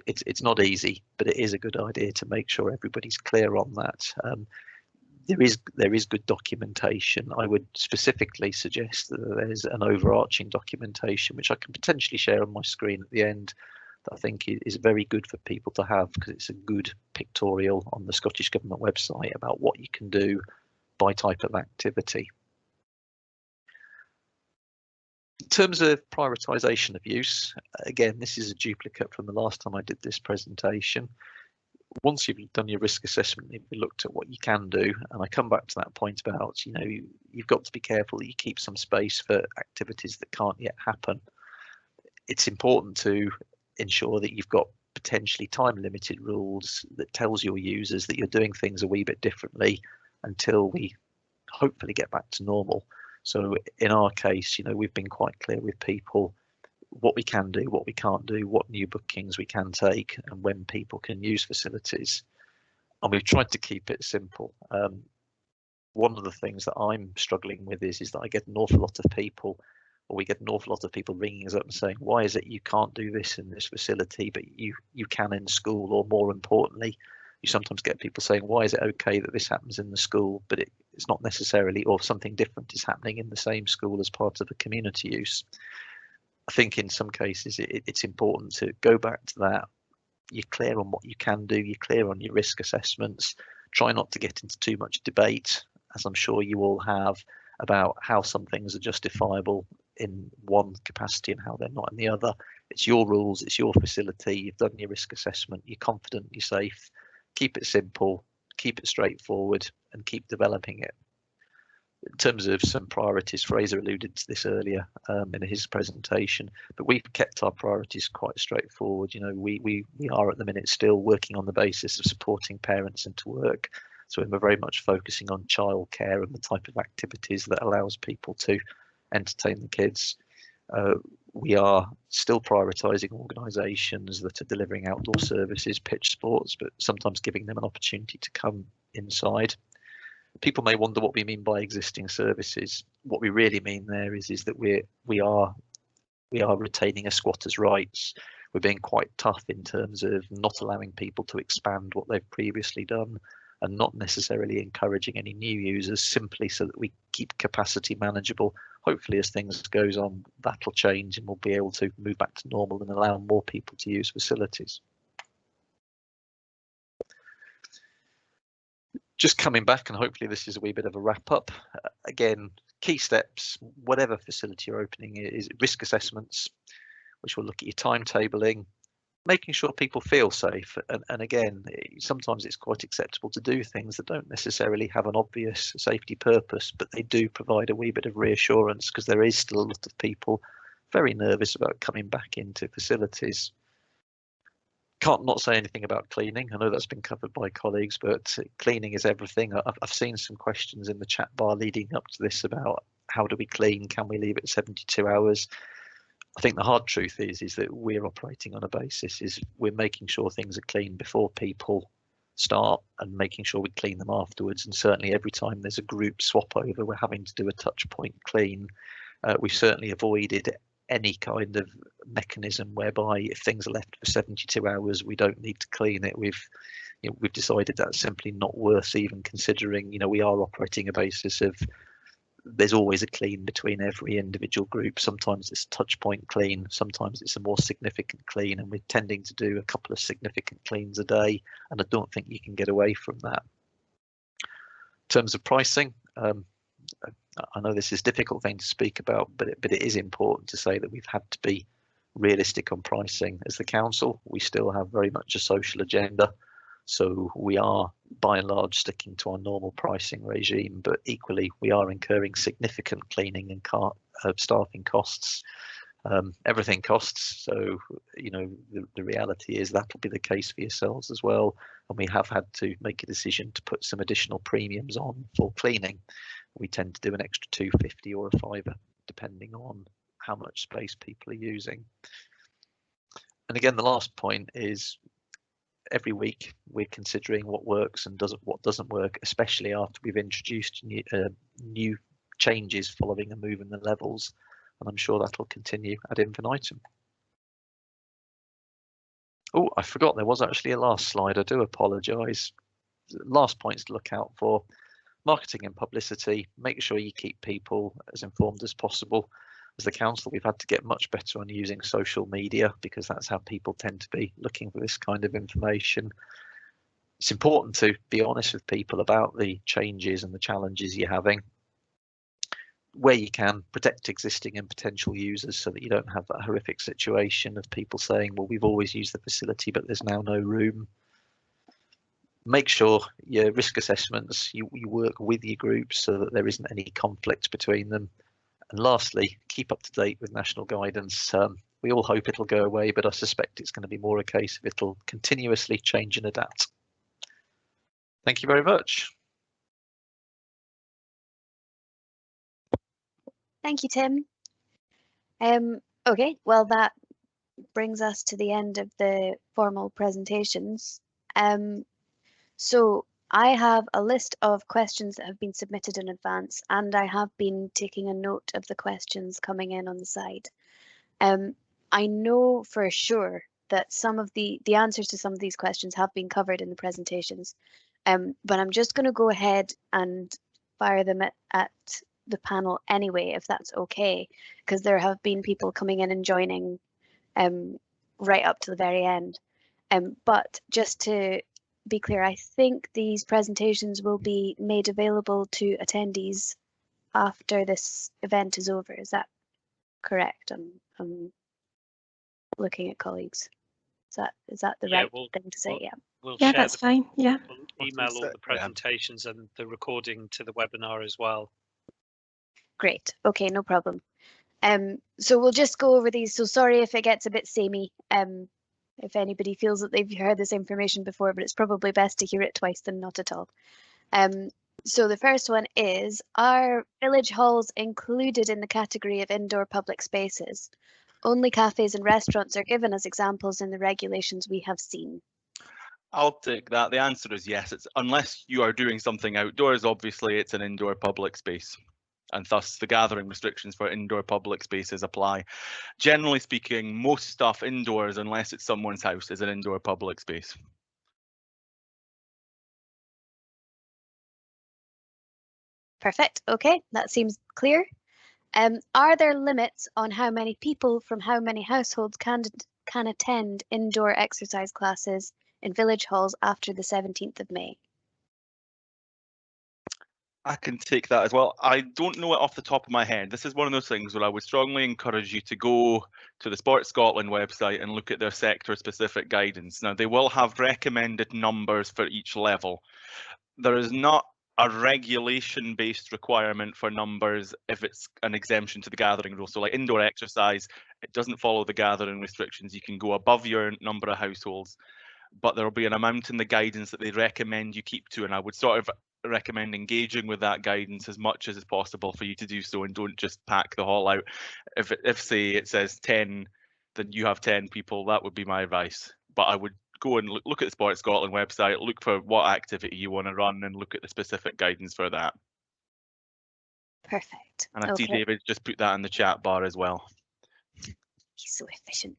it's not easy, but it is a good idea to make sure everybody's clear on that. There is good documentation. I would specifically suggest that there's an overarching documentation which I can potentially share on my screen at the end, that I think is very good for people to have, because it's a good pictorial on the Scottish Government website about what you can do by type of activity. In terms of prioritisation of use, again, this is a duplicate from the last time I did this presentation. Once you've done your risk assessment, you've looked at what you can do, and I come back to that point about, you've got to be careful that you keep some space for activities that can't yet happen. It's important to ensure that you've got potentially time limited rules that tells your users that you're doing things a wee bit differently until we hopefully get back to normal. So in our case, we've been quite clear with people. what we can do, what we can't do, what new bookings we can take, and when people can use facilities. And we've tried to keep it simple. One of the things that I'm struggling with is that I get an awful lot of people, or we get an awful lot of people ringing us up and saying, why is it you can't do this in this facility, but you can in school? Or more importantly, you sometimes get people saying, why is it okay that this happens in the school, but it's not necessarily, or something different is happening in the same school as part of a community use. I think in some cases it's important to go back to that. You're clear on what you can do, you're clear on your risk assessments. Try not to get into too much debate, as I'm sure you all have, about how some things are justifiable in one capacity and how they're not in the other. It's your rules, it's your facility, you've done your risk assessment, you're confident, you're safe. Keep it simple, keep it straightforward, and keep developing it. In terms of some priorities, Fraser alluded to this earlier in his presentation, but we've kept our priorities quite straightforward. You know, we are at the minute still working on the basis of supporting parents into work. So we're very much focusing on childcare and the type of activities that allows people to entertain the kids. We are still prioritising organisations that are delivering outdoor services, pitch sports, but sometimes giving them an opportunity to come inside. People may wonder what we mean by existing services. What we really mean there is that we are retaining a squatter's rights. We're being quite tough in terms of not allowing people to expand what they've previously done, and not necessarily encouraging any new users, simply so that we keep capacity manageable. Hopefully as things goes on, that'll change and we'll be able to move back to normal and allow more people to use facilities. Just coming back, and hopefully this is a wee bit of a wrap up. Again, key steps, whatever facility you're opening, is risk assessments, which will look at your timetabling, making sure people feel safe. And again, sometimes it's quite acceptable to do things that don't necessarily have an obvious safety purpose, but they do provide a wee bit of reassurance, because there is still a lot of people very nervous about coming back into facilities. Can't not say anything about cleaning. I know that's been covered by colleagues, but cleaning is everything. I've seen some questions in the chat bar leading up to this about how do we clean? Can we leave it 72 hours? I think the hard truth is that we're operating on a basis is we're making sure things are clean before people start, and making sure we clean them afterwards. And certainly every time there's a group swap over, we're having to do a touch point clean. We've certainly avoided any kind of mechanism whereby if things are left for 72 hours, we don't need to clean it. We've decided that's simply not worth even considering. You know, we are operating a basis of there's always a clean between every individual group. Sometimes it's a touch point clean, sometimes it's a more significant clean, and we're tending to do a couple of significant cleans a day, and I don't think you can get away from that. In terms of pricing, I know this is a difficult thing to speak about, but it is important to say that we've had to be realistic on pricing. As the council, we still have very much a social agenda, so we are by and large sticking to our normal pricing regime, but equally we are incurring significant cleaning and staffing costs. Everything costs, so you know the reality is that will be the case for yourselves as well, and we have had to make a decision to put some additional premiums on for cleaning. We tend to do an extra £2.50 or a £5, depending on how much space people are using. And again, the last point is every week we're considering what works and what doesn't work, especially after we've introduced new changes following a move in the levels, and I'm sure that'll continue ad infinitum. Oh, I forgot there was actually a last slide. I do apologise. Last points to look out for: marketing and publicity. Make sure you keep people as informed as possible. As the council, we've had to get much better on using social media, because that's how people tend to be looking for this kind of information. It's important to be honest with people about the changes and the challenges you're having. Where you can, protect existing and potential users so that you don't have that horrific situation of people saying, well, we've always used the facility, but there's now no room. Make sure your risk assessments, you work with your groups so that there isn't any conflict between them. And lastly, keep up to date with national guidance. We all hope it'll go away, but I suspect it's going to be more a case of it'll continuously change and adapt. Thank you very much. Thank you, Tim. Okay, well, that brings us to the end of the formal presentations. So I have a list of questions that have been submitted in advance, and I have been taking a note of the questions coming in on the side. I know for sure that some of the answers to some of these questions have been covered in the presentations, but I'm just going to go ahead and fire them at the panel anyway, if that's okay, because there have been people coming in and joining right up to the very end. But just to be clear, I think these presentations will be made available to attendees after this event is over. Is that correct? I'm looking at colleagues. Is that the right thing to say? We'll share that's fine. Yeah. We'll email all the presentations and the recording to the webinar as well. Great. Okay, no problem. So we'll just go over these. So sorry if it gets a bit samey. If anybody feels that they've heard this information before, but it's probably best to hear it twice than not at all. So the first one is, are village halls included in the category of indoor public spaces? Only cafes and restaurants are given as examples in the regulations we have seen. I'll take that. The answer is yes. It's unless you are doing something outdoors, obviously it's an indoor public space, and thus the gathering restrictions for indoor public spaces apply. Generally speaking, most stuff indoors, unless it's someone's house, is an indoor public space. Perfect. Okay, that seems clear. Are there limits on how many people from how many households can attend indoor exercise classes in village halls after the 17th of May? I can take that as well. I don't know it off the top of my head. This is one of those things where I would strongly encourage you to go to the Sport Scotland website and look at their sector-specific guidance. Now, they will have recommended numbers for each level. There is not a regulation-based requirement for numbers if it's an exemption to the gathering rule. So like indoor exercise, it doesn't follow the gathering restrictions. You can go above your number of households, but there will be an amount in the guidance that they recommend you keep to, and I would sort of recommend engaging with that guidance as much as is possible for you to do so, and don't just pack the hall out. If say it says 10, then you have 10 people. That would be my advice. But I would go and look at the Sport Scotland website, look for what activity you want to run, and look at the specific guidance for that. Perfect. And I see David just put that in the chat bar as well. He's so efficient.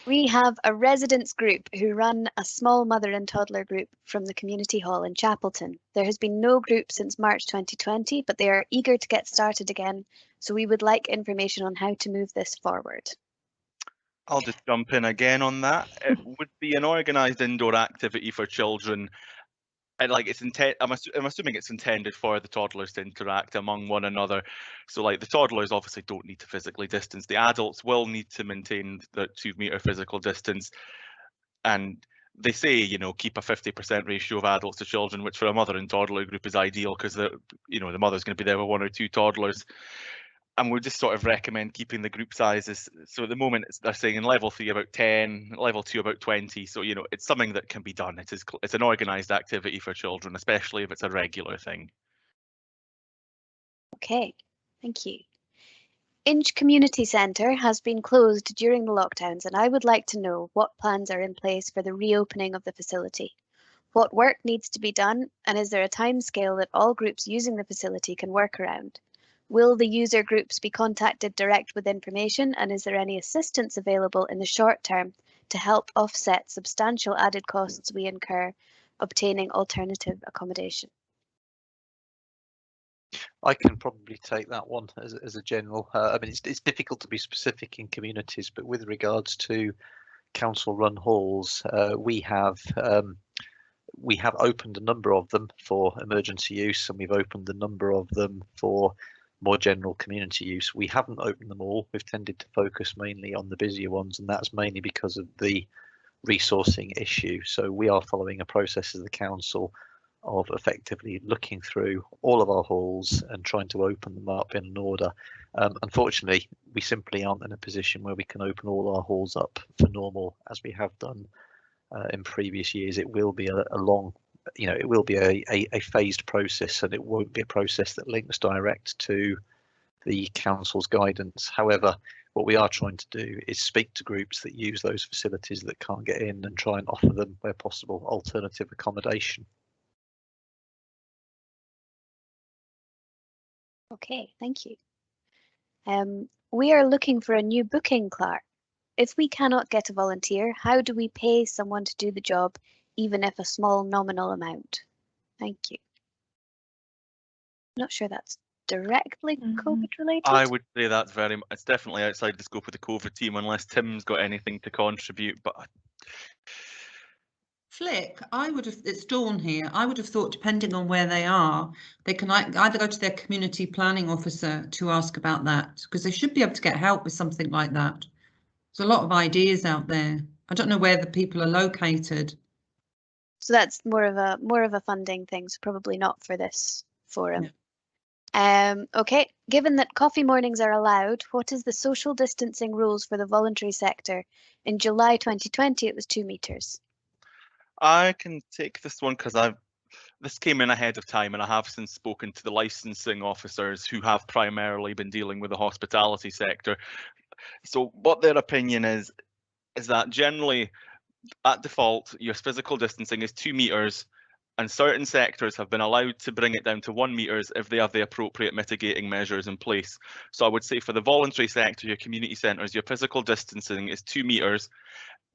We have a residents group who run a small mother and toddler group from the community hall in Chapelton. There has been no group since March 2020, but they are eager to get started again. So we would like information on how to move this forward. I'll just jump in again on that. It would be an organised indoor activity for children. And like I'm assuming it's intended for the toddlers to interact among one another. So like the toddlers obviously don't need to physically distance. The adults will need to maintain the 2-metre physical distance. And they say, you know, keep a 50% ratio of adults to children, which for a mother and toddler group is ideal because the mother's going to be there with 1 or 2 toddlers. And we just sort of recommend keeping the group sizes. So at the moment, they're saying in level 3 about 10, level 2 about 20. So, you know, it's something that can be done. It's an organised activity for children, especially if it's a regular thing. Okay, thank you. Inch Community Centre has been closed during the lockdowns, and I would like to know what plans are in place for the reopening of the facility. What work needs to be done, and is there a timescale that all groups using the facility can work around? Will the user groups be contacted direct with information, and is there any assistance available in the short term to help offset substantial added costs we incur obtaining alternative accommodation? I can probably take that one as a general. I mean, it's difficult to be specific in communities, but with regards to council-run halls, we have opened a number of them for emergency use, and we've opened a number of them for more general community use. We haven't opened them all. We've tended to focus mainly on the busier ones, and that's mainly because of the resourcing issue. So we are following a process as the council of effectively looking through all of our halls and trying to open them up in an order. Unfortunately, we simply aren't in a position where we can open all our halls up for normal as we have done in previous years. It will be a long, it will be a phased process, and it won't be a process that links direct to the council's guidance. However, what we are trying to do is speak to groups that use those facilities that can't get in and try and offer them, where possible, alternative accommodation. Okay, thank you. We are looking for a new booking clerk. If we cannot get a volunteer, how do we pay someone to do the job, even if a small nominal amount? Thank you. Not sure that's directly COVID related. I would say that's it's definitely outside the scope of the COVID team, unless Tim's got anything to contribute. But Flick, it's Dawn here. I would have thought, depending on where they are, they can either go to their community planning officer to ask about that, because they should be able to get help with something like that. There's a lot of ideas out there. I don't know where the people are located. So that's more of a funding thing, so probably not for this forum. Yeah. Okay, given that coffee mornings are allowed, what is the social distancing rules for the voluntary sector? In July 2020, it was 2 meters. I can take this one because this came in ahead of time, and I have since spoken to the licensing officers who have primarily been dealing with the hospitality sector. So what their opinion is that generally, at default, your physical distancing is 2 meters, and certain sectors have been allowed to bring it down to 1 meters if they have the appropriate mitigating measures in place. So I would say for the voluntary sector, your community centres, your physical distancing is 2 meters.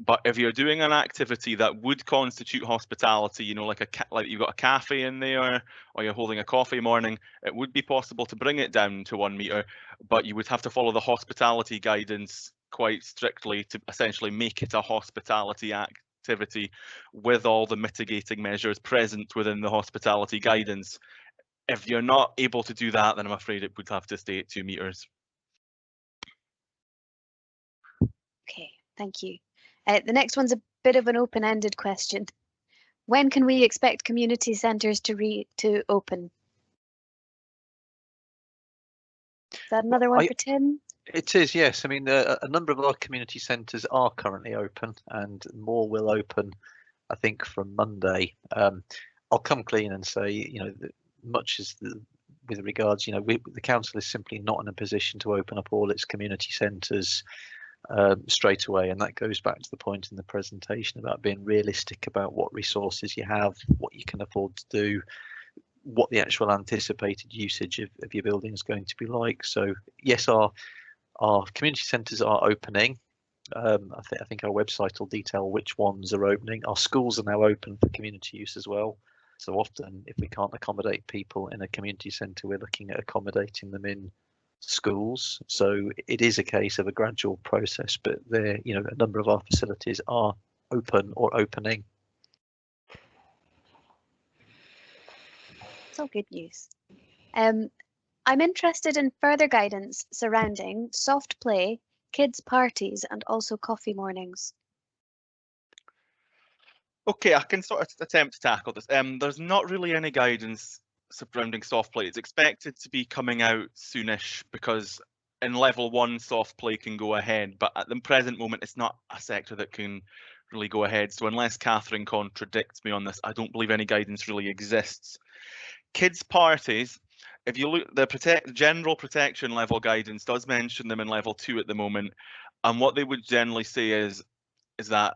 But if you're doing an activity that would constitute hospitality, you know, like you've got a cafe in there, or you're holding a coffee morning, it would be possible to bring it down to 1 meter, but you would have to follow the hospitality guidance quite strictly to essentially make it a hospitality activity with all the mitigating measures present within the hospitality guidance. If you're not able to do that, then I'm afraid it would have to stay at 2 meters. Okay, thank you. The next one's a bit of an open-ended question. When can we expect community centres to open? Is that another one for Tim? It is, yes. I mean, a number of our community centres are currently open, and more will open, I think, from Monday. I'll come clean and say, you know, much as with regards, you know, the council is simply not in a position to open up all its community centres straight away, and that goes back to the point in the presentation about being realistic about what resources you have, what you can afford to do, what the actual anticipated usage of your building is going to be like. So yes, our community centres are opening. I think our website will detail which ones are opening. Our schools are now open for community use as well. So often, if we can't accommodate people in a community centre, we're looking at accommodating them in schools. So it is a case of a gradual process, but there, you know, a number of our facilities are open or opening. It's all good news. I'm interested in further guidance surrounding soft play, kids' parties, and also coffee mornings. Okay, I can sort of attempt to tackle this. There's not really any guidance surrounding soft play. It's expected to be coming out soonish, because in level 1 soft play can go ahead, but at the present moment it's not a sector that can really go ahead. So unless Catherine contradicts me on this, I don't believe any guidance really exists. Kids' parties, if you look, the general protection level guidance does mention them in level 2 at the moment, and what they would generally say is that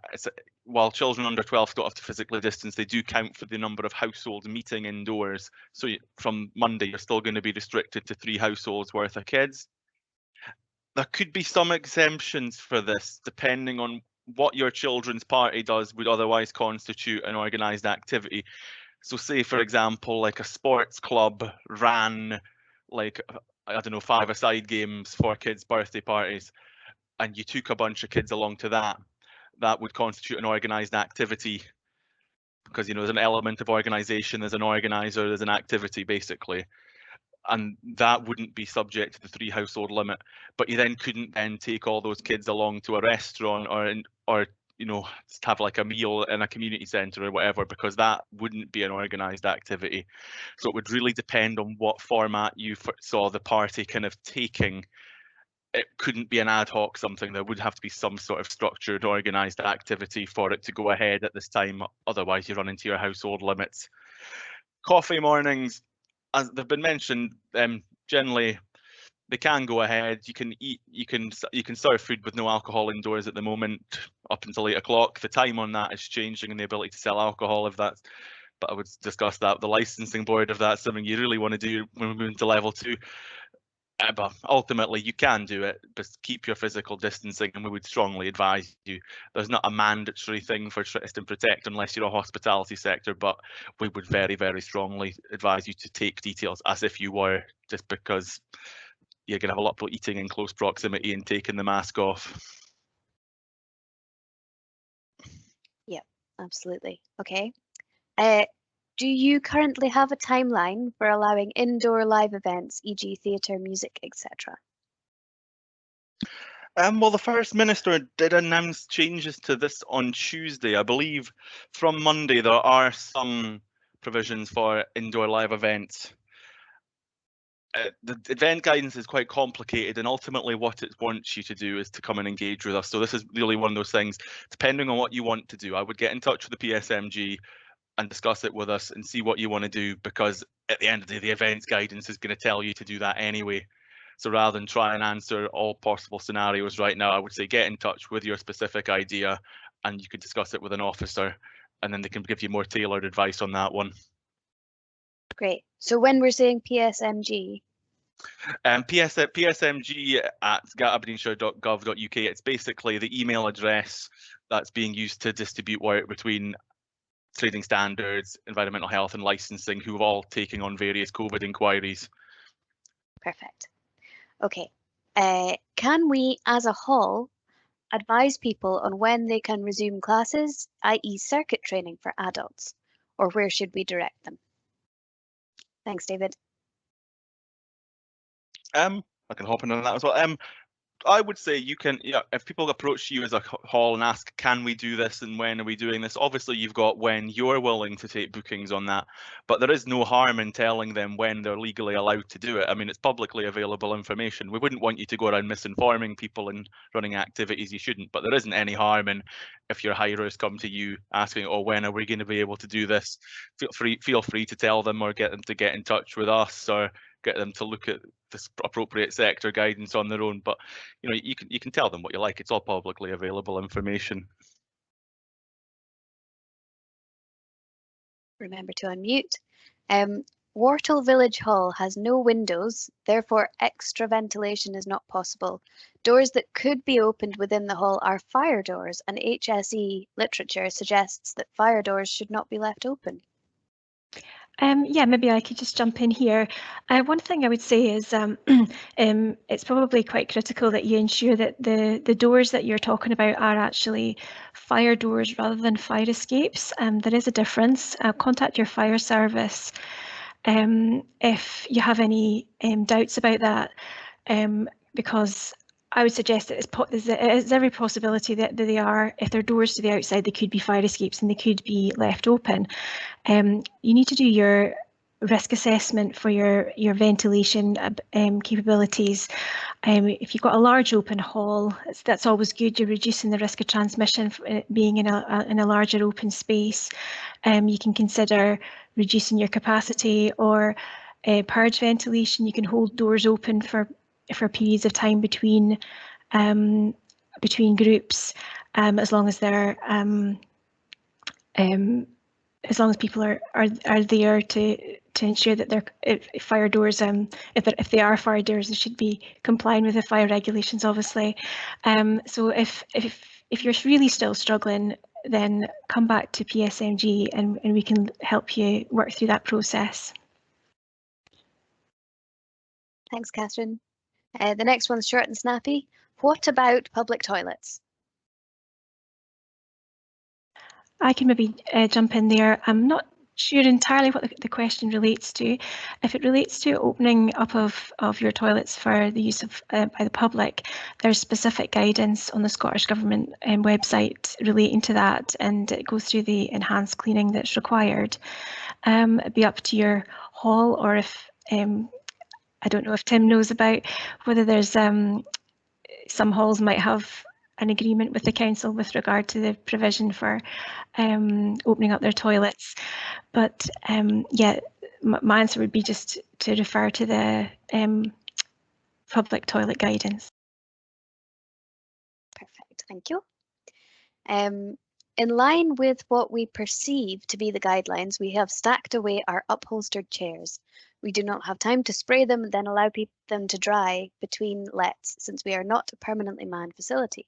while children under 12 don't have to physically distance, they do count for the number of households meeting indoors. So from Monday, you're still going to be restricted to 3 households worth of kids. There could be some exemptions for this, depending on what your children's party would otherwise constitute an organised activity. So say, for example, like a sports club ran, like, I don't know, 5-a-side games for kids' birthday parties, and you took a bunch of kids along to that. That would constitute an organised activity, because, you know, there's an element of organisation, there's an organiser, there's an activity basically, and that wouldn't be subject to the 3 household limit. But you then couldn't then take all those kids along to a restaurant or you know, have like a meal in a community centre or whatever, because that wouldn't be an organised activity. So it would really depend on what format you saw the party kind of taking. It couldn't be an ad hoc something. There would have to be some sort of structured, organised activity for it to go ahead at this time. Otherwise, you run into your household limits. Coffee mornings, as they've been mentioned, generally they can go ahead. You can eat, you can serve food with no alcohol indoors at the moment up until 8 o'clock. The time on that is changing, and the ability to sell alcohol, if that's, but I would discuss that with the licensing board if that's something you really want to do when we move into level 2. But ultimately you can do it, but keep your physical distancing, and we would strongly advise you. There's not a mandatory thing for Test and Protect unless you're a hospitality sector, but we would very, very strongly advise you to take details as if you were, just because you're going to have a lot of people eating in close proximity and taking the mask off. Yep, absolutely. Okay. Do you currently have a timeline for allowing indoor live events, e.g. theatre, music, etc.? Well, the First Minister did announce changes to this on Tuesday. I believe from Monday there are some provisions for indoor live events. The event guidance is quite complicated, and ultimately what it wants you to do is to come and engage with us. So this is really one of those things, depending on what you want to do, I would get in touch with the PSMG and discuss it with us and see what you want to do, because at the end of the day, the events guidance is going to tell you to do that anyway. So rather than try and answer all possible scenarios right now, I would say get in touch with your specific idea and you can discuss it with an officer, and then they can give you more tailored advice on that one. Great. So when we're saying PSMG? PSMG at aberdeenshire.gov.uk, it's basically the email address that's being used to distribute work between trading standards, environmental health and licensing, who are all taking on various COVID inquiries. Perfect. Okay. Can we, as a hall, advise people on when they can resume classes, i.e. circuit training for adults, or where should we direct them? Thanks, David. I can hop in on that as well. I would say you can, if people approach you as a hall and ask, can we do this and when are we doing this? Obviously, you've got when you're willing to take bookings on that, but there is no harm in telling them when they're legally allowed to do it. I mean, it's publicly available information. We wouldn't want you to go around misinforming people and running activities you shouldn't, but there isn't any harm in if your hirers come to you asking, oh, when are we going to be able to do this? Feel free to tell them or get them to get in touch with us or get them to look at this appropriate sector guidance on their own. But you can tell them what you like. It's all publicly available information. Remember to unmute. Wortle Village Hall has no windows, therefore extra ventilation is not possible. Doors that could be opened within the hall are fire doors, and HSE literature suggests that fire doors should not be left open. Yeah, maybe I could just jump in here. One thing I would say is it's probably quite critical that you ensure that the doors that you're talking about are actually fire doors rather than fire escapes. There is a difference. Contact your fire service if you have any doubts about that, because I would suggest that there's every possibility that they are, if they're doors to the outside, they could be fire escapes and they could be left open. You need to do your risk assessment for your ventilation capabilities. If you've got a large open hall, that's always good. You're reducing the risk of transmission being in a larger open space. You can consider reducing your capacity or purge ventilation. You can hold doors open for periods of time between groups, as long as they're as long as people are there to ensure that they're fire doors. If they are fire doors, they should be complying with the fire regulations, obviously. So if you're really still struggling, then come back to PSMG and we can help you work through that process. Thanks, Catherine. The next one's short and snappy. What about public toilets? I can maybe jump in there. I'm not sure entirely what the question relates to. If it relates to opening up of your toilets for the use of by the public, there's specific guidance on the Scottish Government website relating to that, and it goes through the enhanced cleaning that's required. It'd be up to your hall, or if I don't know if Tim knows about whether there's some halls might have an agreement with the council with regard to the provision for opening up their toilets. But yeah, my answer would be just to refer to the public toilet guidance. Perfect, thank you. In line with what we perceive to be the guidelines, we have stacked away our upholstered chairs. We do not have time to spray them and then allow them to dry between lets, since we are not a permanently manned facility.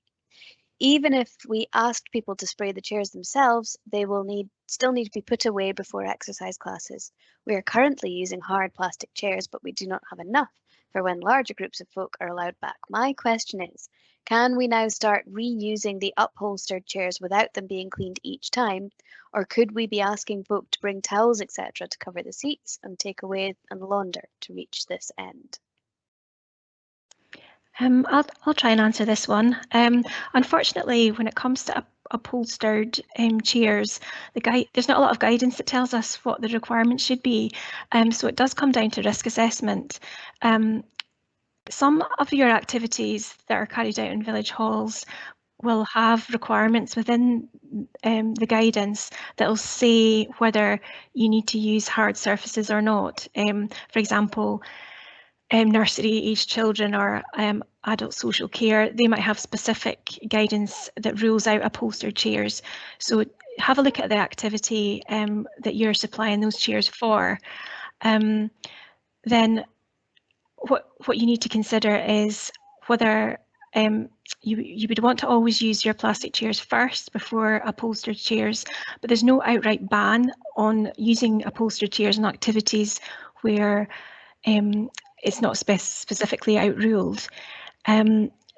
Even if we asked people to spray the chairs themselves, they will still need to be put away before exercise classes. We are currently using hard plastic chairs, but we do not have enough for when larger groups of folk are allowed back. My question is, can we now start reusing the upholstered chairs without them being cleaned each time? Or could we be asking folk to bring towels, etc., to cover the seats and take away and launder to reach this end? I'll try and answer this one. Unfortunately, when it comes to upholstered chairs, there's not a lot of guidance that tells us what the requirements should be. So it does come down to risk assessment. Some of your activities that are carried out in village halls will have requirements within the guidance that will say whether you need to use hard surfaces or not. For example, nursery-aged children or adult social care, they might have specific guidance that rules out upholstered chairs. So have a look at the activity that you're supplying those chairs for. Then what you need to consider is whether you would want to always use your plastic chairs first before upholstered chairs, but there's no outright ban on using upholstered chairs in activities where it's not specifically outruled.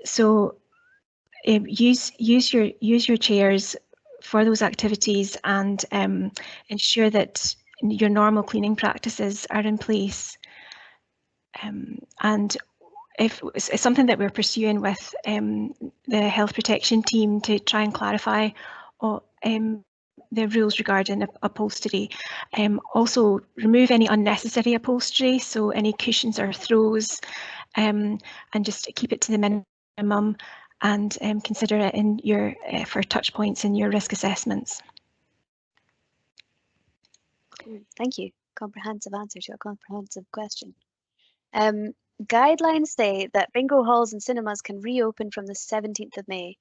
So use your chairs for those activities and ensure that your normal cleaning practices are in place. And if it's something that we're pursuing with the health protection team to try and clarify the rules regarding upholstery. Also remove any unnecessary upholstery, so any cushions or throws, and just keep it to the minimum, and consider it in your for touch points in your risk assessments. Thank you. Comprehensive answer to a comprehensive question. Guidelines say that bingo halls and cinemas can reopen from the 17th of May.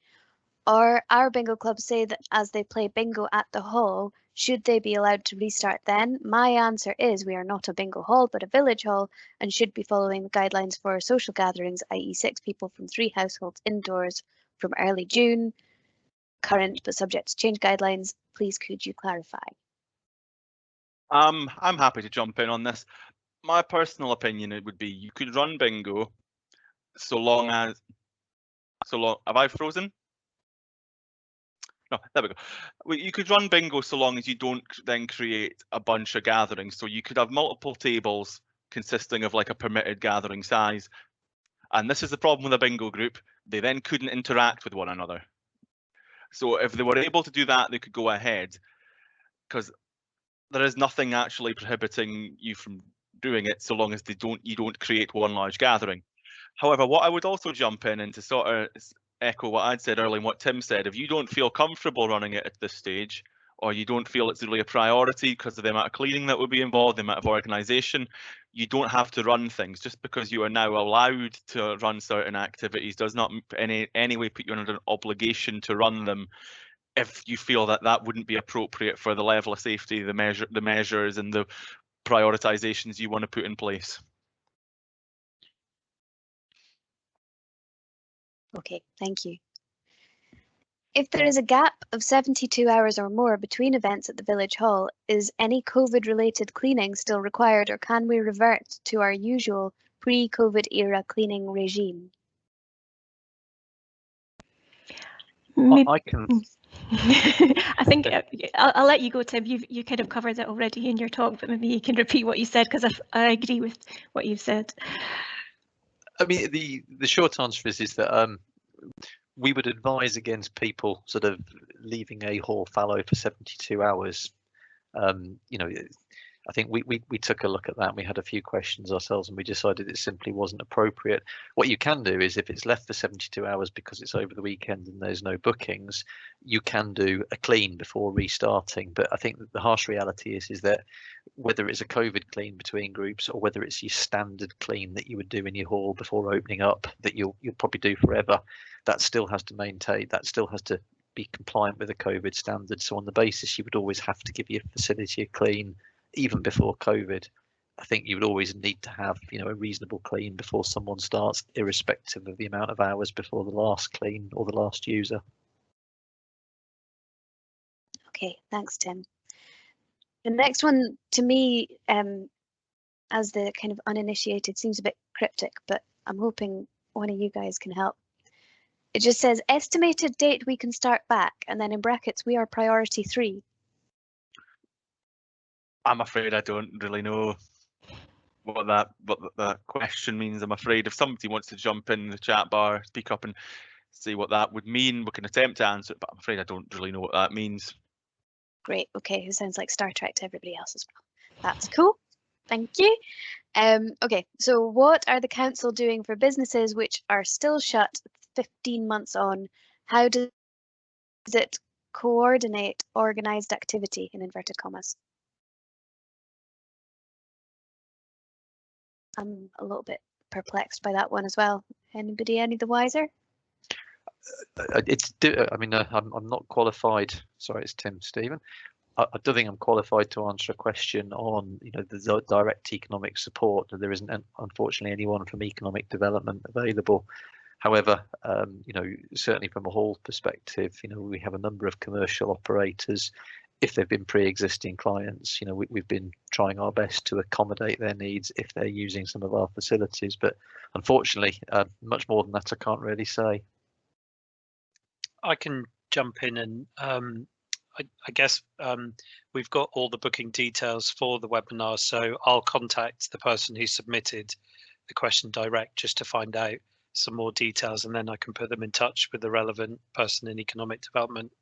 Or our bingo clubs say that as they play bingo at the hall, should they be allowed to restart then? My answer is we are not a bingo hall, but a village hall, and should be following the guidelines for social gatherings, i.e. 6 people from 3 households indoors from early June. Current but subject to change guidelines. Please could you clarify? I'm happy to jump in on this. My personal opinion, it would be you could run bingo so long. Have I frozen? No, there we go. Well, you could run bingo so long as you don't then create a bunch of gatherings. So you could have multiple tables consisting of like a permitted gathering size. And this is the problem with a bingo group. They then couldn't interact with one another. So if they were able to do that, they could go ahead, because there is nothing actually prohibiting you from doing it so long as you don't create one large gathering. However, what I would also jump in and to sort of echo what I'd said earlier and what Tim said, if you don't feel comfortable running it at this stage, or you don't feel it's really a priority because of the amount of cleaning that would be involved, the amount of organisation, you don't have to run things. Just because you are now allowed to run certain activities does not in any way put you under an obligation to run them if you feel that that wouldn't be appropriate for the level of safety, the measures and the prioritizations you want to put in place. Okay, thank you. If there is a gap of 72 hours or more between events at the village hall, is any COVID-related cleaning still required, or can we revert to our usual pre-COVID era cleaning regime? I can. I think I'll let you go, Tim. You kind of covered it already in your talk, but maybe you can repeat what you said, because I agree with what you've said. I mean, the short answer is that we would advise against people sort of leaving a hall fallow for 72 hours. You know, I think we took a look at that and we had a few questions ourselves and we decided it simply wasn't appropriate. What you can do is if it's left for 72 hours because it's over the weekend and there's no bookings, you can do a clean before restarting. But I think that the harsh reality is that whether it's a COVID clean between groups or whether it's your standard clean that you would do in your hall before opening up that you'll probably do forever, that still has to maintain, that still has to be compliant with the COVID standards. So on the basis you would always have to give your facility a clean even before COVID. I think you would always need to have, you know, a reasonable clean before someone starts, irrespective of the amount of hours before the last clean or the last user. Okay, thanks, Tim. The next one to me, as the kind of uninitiated, seems a bit cryptic, but I'm hoping one of you guys can help. It just says estimated date we can start back, and then in brackets we are priority 3. I'm afraid I don't really know what the question means. I'm afraid if somebody wants to jump in the chat bar, speak up and say what that would mean, we can attempt to answer it, but I'm afraid I don't really know what that means. Great, okay, it sounds like Star Trek to everybody else as well. That's cool, thank you. Okay, so what are the council doing for businesses which are still shut 15 months on? How does it coordinate organised activity, in inverted commas? I'm a little bit perplexed by that one as well. Anybody any the wiser? I mean, I'm not qualified. Sorry, it's Tim, Stephen. I don't think I'm qualified to answer a question on, you know, the direct economic support. There isn't, unfortunately, anyone from economic development available. However, you know, certainly from a hall perspective, you know, we have a number of commercial operators. If they've been pre-existing clients, you know, we've been trying our best to accommodate their needs if they're using some of our facilities. But unfortunately, much more than that, I can't really say. I can jump in and I guess we've got all the booking details for the webinar, so I'll contact the person who submitted the question direct just to find out some more details, and then I can put them in touch with the relevant person in economic development.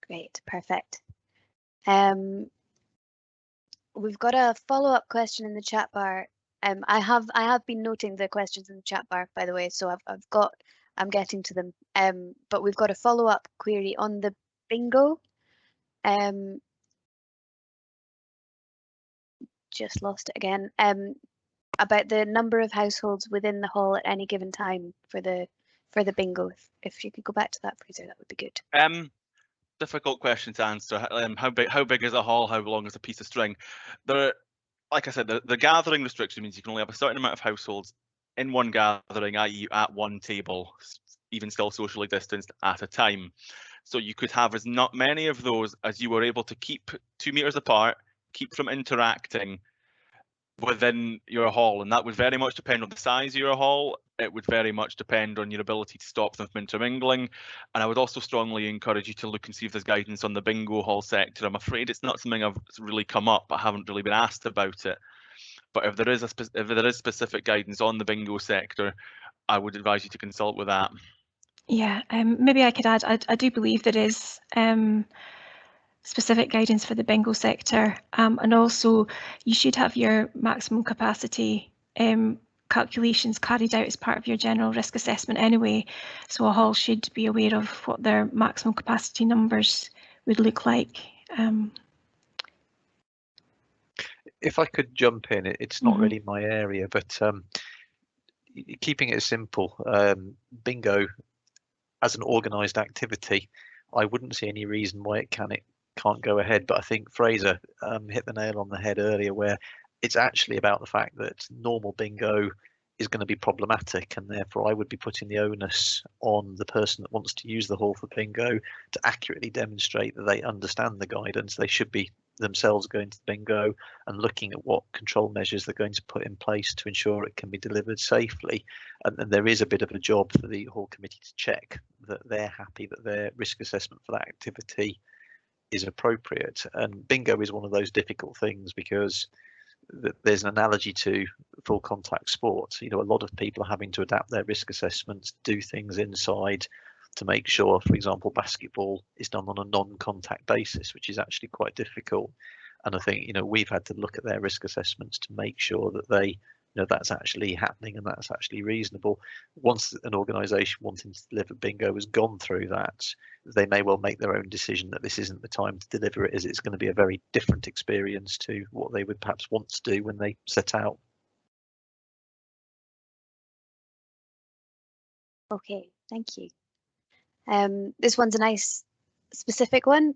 Great, perfect. We've got a follow-up question in the chat bar. I have been noting the questions in the chat bar, by the way, so I'm getting to them. But we've got a follow-up query on the bingo. Just lost it again. About the number of households within the hall at any given time for the bingo. If you could go back to that, Fraser, that would be good. Difficult question to answer. How big is a hall? How long is a piece of string? Like I said, the gathering restriction means you can only have a certain amount of households in one gathering, i.e. at one table, even still socially distanced at a time. So you could have as not many of those as you were able to keep 2 meters apart, keep from interacting within your hall, and that would very much depend on the size of your hall. It would very much depend on your ability to stop them from intermingling, and I would also strongly encourage you to look and see if there's guidance on the bingo hall sector. I'm afraid it's not something I've really come up. I haven't really been asked about it, but if there is specific guidance on the bingo sector, I would advise you to consult with that. Yeah, maybe I could add, I do believe there is specific guidance for the bingo sector, and also you should have your maximum capacity calculations carried out as part of your general risk assessment anyway, so a hall should be aware of what their maximum capacity numbers would look like. If I could jump in, it's not really my area, but keeping it simple, bingo as an organised activity, I wouldn't see any reason why it can't go ahead. But I think Fraser hit the nail on the head earlier, where it's actually about the fact that normal bingo is going to be problematic, and therefore I would be putting the onus on the person that wants to use the hall for bingo to accurately demonstrate that they understand the guidance. They should be themselves going to bingo and looking at what control measures they're going to put in place to ensure it can be delivered safely. And there is a bit of a job for the hall committee to check that they're happy that their risk assessment for that activity is appropriate. And bingo is one of those difficult things because there's an analogy to full contact sport. You know, a lot of people are having to adapt their risk assessments, do things inside, to make sure, for example, basketball is done on a non-contact basis, which is actually quite difficult. And I think, we've had to look at their risk assessments to make sure that they, that's actually happening and that's actually reasonable. Once an organisation wanting to deliver bingo has gone through that, they may well make their own decision that this isn't the time to deliver it, as it's going to be a very different experience to what they would perhaps want to do when they set out. Okay, thank you. This one's a nice specific one.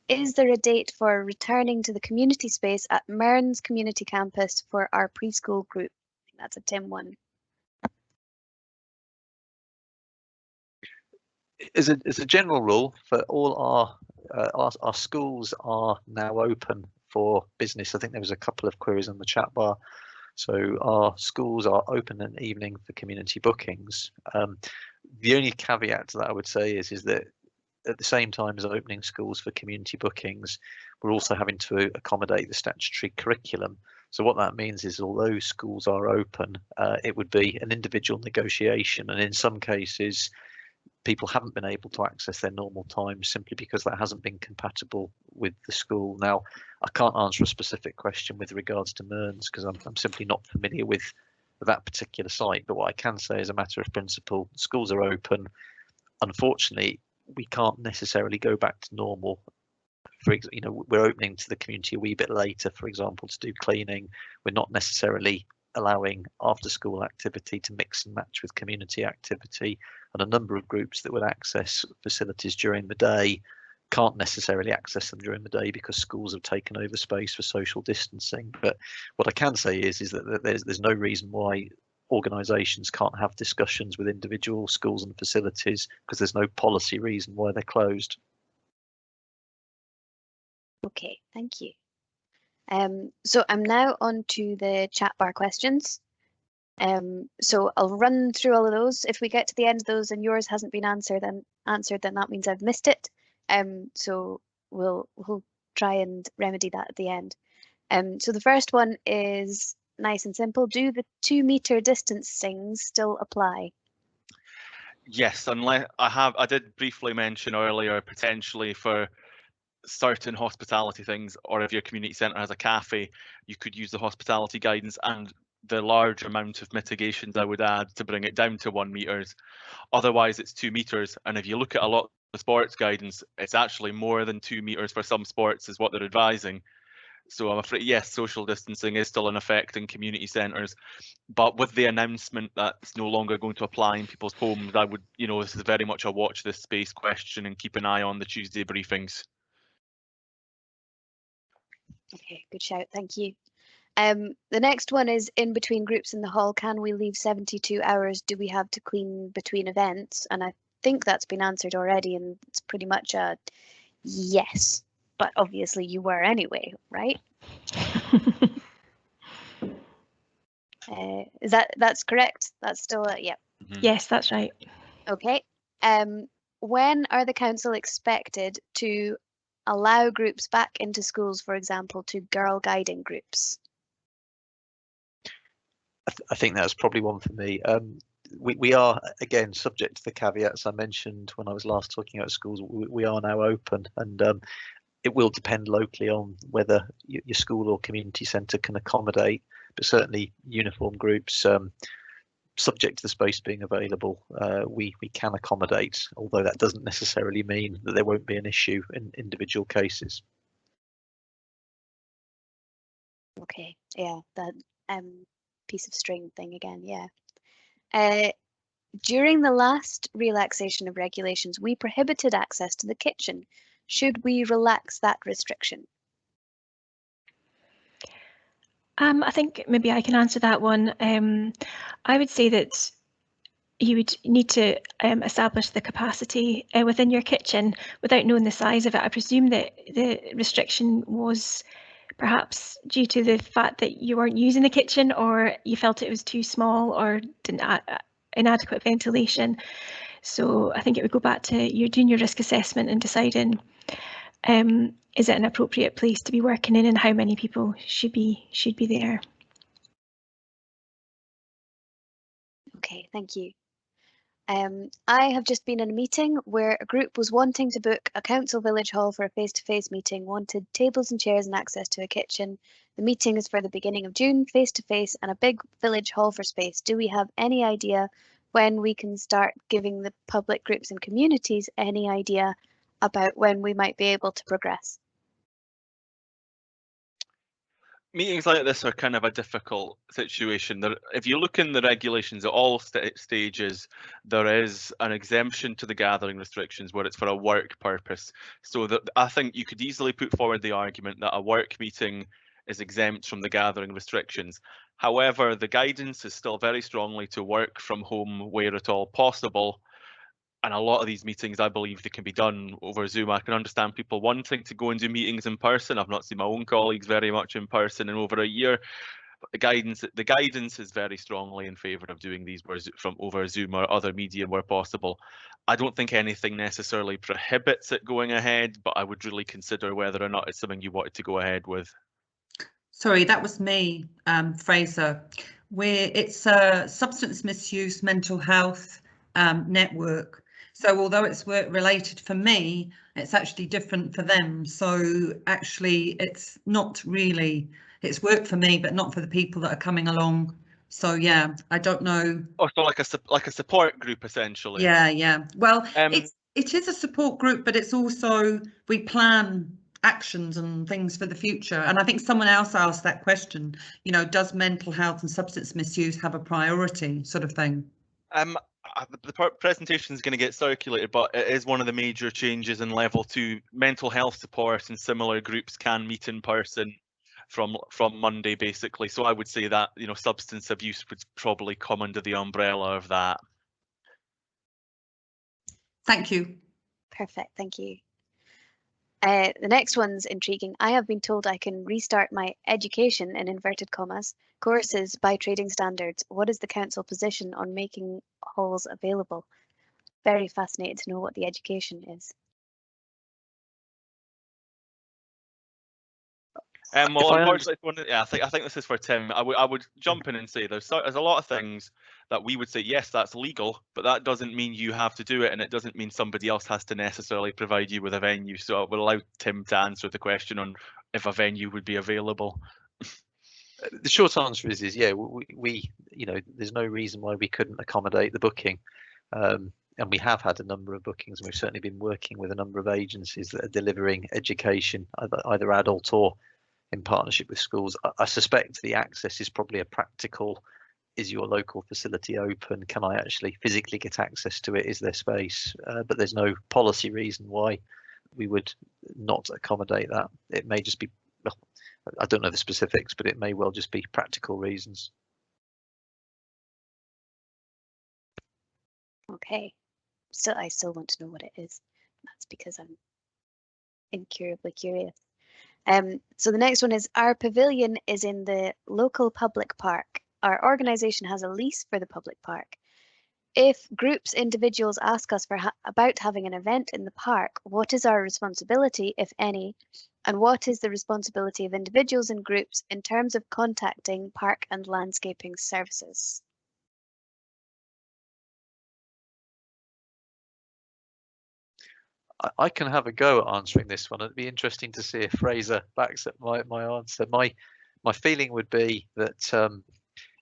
Is there a date for returning to the community space at Mern's community campus for our preschool group? I think that's a Tim one. As a general rule, for all our schools are now open for business. I think there was a couple of queries on the chat bar. So our schools are open in the evening for community bookings. The only caveat to that I would say is that at the same time as opening schools for community bookings, we're also having to accommodate the statutory curriculum. So what that means is, although schools are open, it would be an individual negotiation, and in some cases people haven't been able to access their normal times simply because that hasn't been compatible with the school. Now, I can't answer a specific question with regards to Mern's because I'm simply not familiar with that particular site, but what I can say as a matter of principle, schools are open. Unfortunately, we can't necessarily go back to normal. We're opening to the community a wee bit later, for example, to do cleaning. We're not necessarily allowing after school activity to mix and match with community activity, and a number of groups that would access facilities during the day can't necessarily access them during the day because schools have taken over space for social distancing. But what I can say is that there's no reason why organisations can't have discussions with individual schools and facilities, because there's no policy reason why they're closed. Okay, thank you. So I'm now on to the chat bar questions. So I'll run through all of those. If we get to the end of those and yours hasn't been answered, then that means I've missed it. So we'll try and remedy that at the end. So the first one is nice and simple. Do the 2 metre distancing still apply? Yes, unless I did briefly mention earlier, potentially for certain hospitality things, or if your community centre has a cafe, you could use the hospitality guidance and the large amount of mitigations I would add to bring it down to 1 metre. Otherwise, it's 2 metres, and if you look at a lot of the sports guidance, it's actually more than 2 metres for some sports is what they're advising. So I'm afraid, yes, social distancing is still in effect in community centres, but with the announcement that it's no longer going to apply in people's homes, I would, this is very much a watch this space question and keep an eye on the Tuesday briefings. Okay, good shout, thank you. The next one is in between groups in the hall, can we leave 72 hours? Do we have to clean between events? And I think that's been answered already, and it's pretty much a yes, but obviously you were anyway, right? That's correct? That's still a yep. Mm-hmm. Yes, that's right. Okay. When are the council expected to allow groups back into schools, for example, to girl guiding groups? I think that's probably one for me. We are, again, subject to the caveats I mentioned when I was last talking about schools. We are now open, and it will depend locally on whether your school or community centre can accommodate, but certainly uniform groups, subject to the space being available, we can accommodate, although that doesn't necessarily mean that there won't be an issue in individual cases. Okay, yeah, that piece of string thing again, yeah. During the last relaxation of regulations, we prohibited access to the kitchen. Should we relax that restriction? I think maybe I can answer that one. I would say that you would need to establish the capacity within your kitchen without knowing the size of it. I presume that the restriction was perhaps due to the fact that you weren't using the kitchen, or you felt it was too small or didn't inadequate ventilation. So I think it would go back to you doing your risk assessment and deciding is it an appropriate place to be working in and how many people should be there. Okay, thank you. I have just been in a meeting where a group was wanting to book a council village hall for a face-to-face meeting, wanted tables and chairs and access to a kitchen. The meeting is for the beginning of June, face-to-face, and a big village hall for space. Do we have any idea when we can start giving the public groups and communities any idea about when we might be able to progress? Meetings like this are kind of a difficult situation. If you look in the regulations at all stages, there is an exemption to the gathering restrictions where it's for a work purpose. So that I think you could easily put forward the argument that a work meeting is exempt from the gathering restrictions. However, the guidance is still very strongly to work from home where at all possible. And a lot of these meetings, I believe they can be done over Zoom. I can understand people wanting to go and do meetings in person. I've not seen my own colleagues very much in person in over a year. But the guidance is very strongly in favour of doing these from over Zoom or other medium where possible. I don't think anything necessarily prohibits it going ahead, but I would really consider whether or not it's something you wanted to go ahead with. Sorry, that was me, Fraser. It's a substance misuse, mental health network. So although it's work related for me, it's actually different for them. So actually it's not really, it's work for me, but not for the people that are coming along. So yeah, I don't know. Oh, so like a support group essentially. Yeah. Well, it is a support group, but it's also, we plan actions and things for the future. And I think someone else asked that question, you know, does mental health and substance misuse have a priority sort of thing? The presentation is going to get circulated, but it is one of the major changes in level 2. Mental health support and similar groups can meet in person from Monday, basically. So I would say that, you know, substance abuse would probably come under the umbrella of that. Thank you. Perfect, thank you. The next one's intriguing. I have been told I can restart my education, in inverted commas, courses by trading standards. What is the council position on making halls available? Very fascinated to know what the education is. Well, unfortunately, I think this is for Tim. I would jump in and say there's a lot of things that we would say, yes, that's legal, but that doesn't mean you have to do it, and it doesn't mean somebody else has to necessarily provide you with a venue. So I will allow Tim to answer the question on if a venue would be available. The short answer is yeah, we you know, there's no reason why we couldn't accommodate the booking. And we have had a number of bookings, and we've certainly been working with a number of agencies that are delivering education, either adult or in partnership with schools. I suspect the access is probably a practical, is your local facility open? Can I actually physically get access to it? Is there space? But there's no policy reason why we would not accommodate that. It may just be, well, I don't know the specifics, but it may well just be practical reasons. Okay, so I still want to know what it is. That's because I'm incurably curious. So the next one is, our pavilion is in the local public park. Our organisation has a lease for the public park. If groups, individuals ask us for about having an event in the park, what is our responsibility, if any? And what is the responsibility of individuals and groups in terms of contacting park and landscaping services? I can have a go at answering this one. It'd be interesting to see if Fraser backs up my answer. My feeling would be that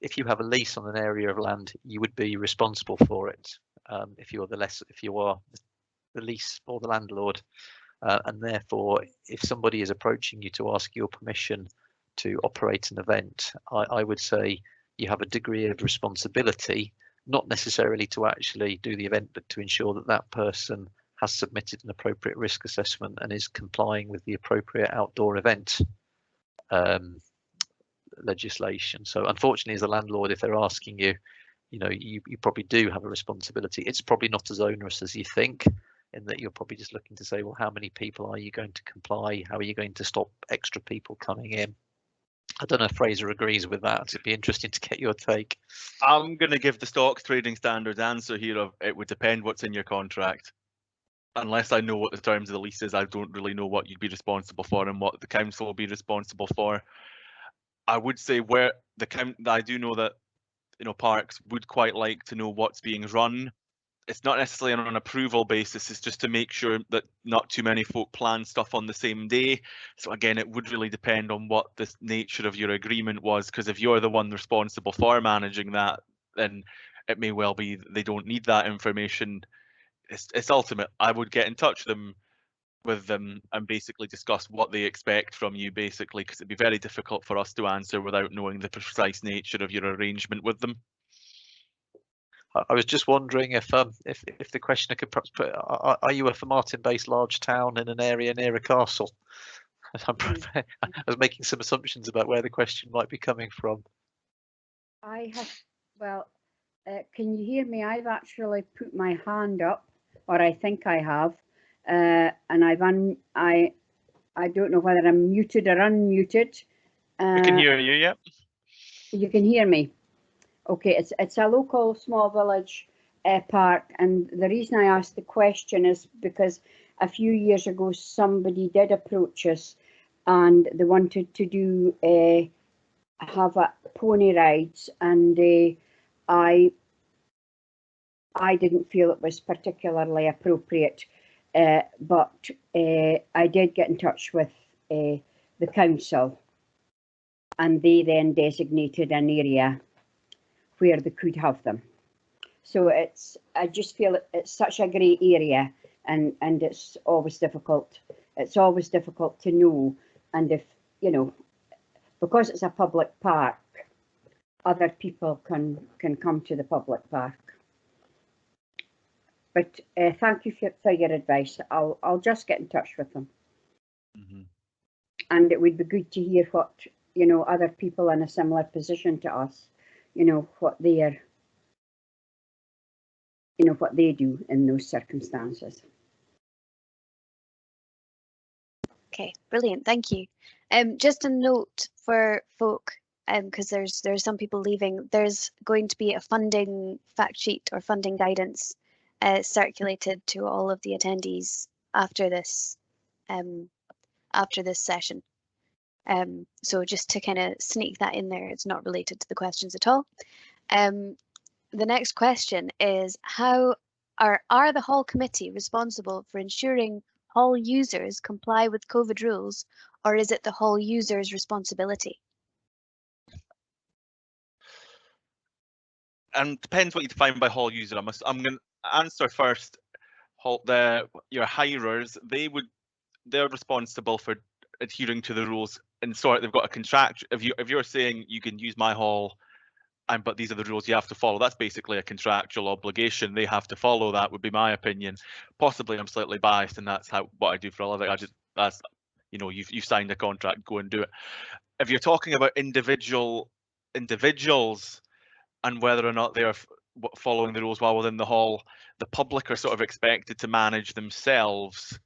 if you have a lease on an area of land, you would be responsible for it. If you are the lease or the landlord, and therefore, if somebody is approaching you to ask your permission to operate an event, I would say you have a degree of responsibility, not necessarily to actually do the event, but to ensure that that person has submitted an appropriate risk assessment and is complying with the appropriate outdoor event legislation. So unfortunately, as a landlord, if they're asking you, you know, you probably do have a responsibility. It's probably not as onerous as you think, in that you're probably just looking to say, well, how many people are you going to comply? How are you going to stop extra people coming in? I don't know if Fraser agrees with that. It'd be interesting to get your take. I'm going to give the stock trading standards answer here of it would depend what's in your contract. Unless I know what the terms of the lease is, I don't really know what you'd be responsible for and what the council will be responsible for. I would say where I do know that, you know, parks would quite like to know what's being run it's not necessarily on an approval basis, it's just to make sure that not too many folk plan stuff on the same day. So again, it would really depend on what the nature of your agreement was, because if you're the one responsible for managing that, then it may well be they don't need that information. It's ultimate. I would get in touch with them and basically discuss what they expect from you, basically, because it'd be very difficult for us to answer without knowing the precise nature of your arrangement with them. I was just wondering if the questioner could perhaps put, are you a Martin-based large town in an area near a castle? I was making some assumptions about where the question might be coming from. I have, well, can you hear me? I've actually put my hand up, or I think I have, and I don't know whether I'm muted or unmuted. We can hear you, yeah. You can hear me. Okay, it's a local small village park, and the reason I asked the question is because a few years ago somebody did approach us, and they wanted to do have a pony rides, and I didn't feel it was particularly appropriate, but I did get in touch with the council, and they then designated an area where they could have them. So I just feel it's such a grey area, and it's always difficult. It's always difficult to know, and if, you know, because it's a public park, other people can come to the public park. But thank you for your advice. I'll just get in touch with them. Mm-hmm. And it would be good to hear what, you know, other people in a similar position to us, you know, what they do in those circumstances. Okay, brilliant, thank you. Just a note for folk, because there's some people leaving, there's going to be a funding fact sheet or funding guidance circulated to all of the attendees after this session. So just to kind of sneak that in there, it's not related to the questions at all. The next question is, how are the hall committee responsible for ensuring hall users comply with COVID rules, or is it the hall users' responsibility? And depends what you define by hall user. I'm going to answer first. Your hirers, they're responsible for adhering to the rules, and sort they've got a contract. If you're saying you can use my hall, but these are the rules you have to follow, that's basically a contractual obligation. They have to follow that, would be my opinion. Possibly I'm slightly biased, and that's what I do for a living. That's, you know, you've signed a contract, go and do it. If you're talking about individuals and whether or not they're following the rules while within the hall, the public are sort of expected to manage themselves.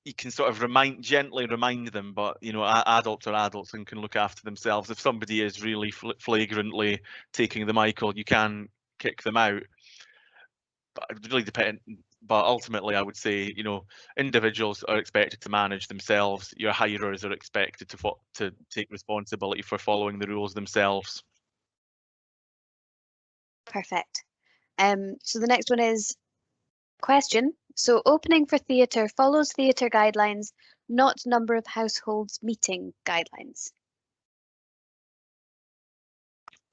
You can sort of gently remind them, but, you know, adults are adults and can look after themselves. If somebody is really flagrantly taking the mickle, you can kick them out. But it really depends. But ultimately, I would say, you know, individuals are expected to manage themselves. Your hirers are expected to take responsibility for following the rules themselves. Perfect. So the next one is question. So opening for theatre follows theatre guidelines, not number of households meeting guidelines.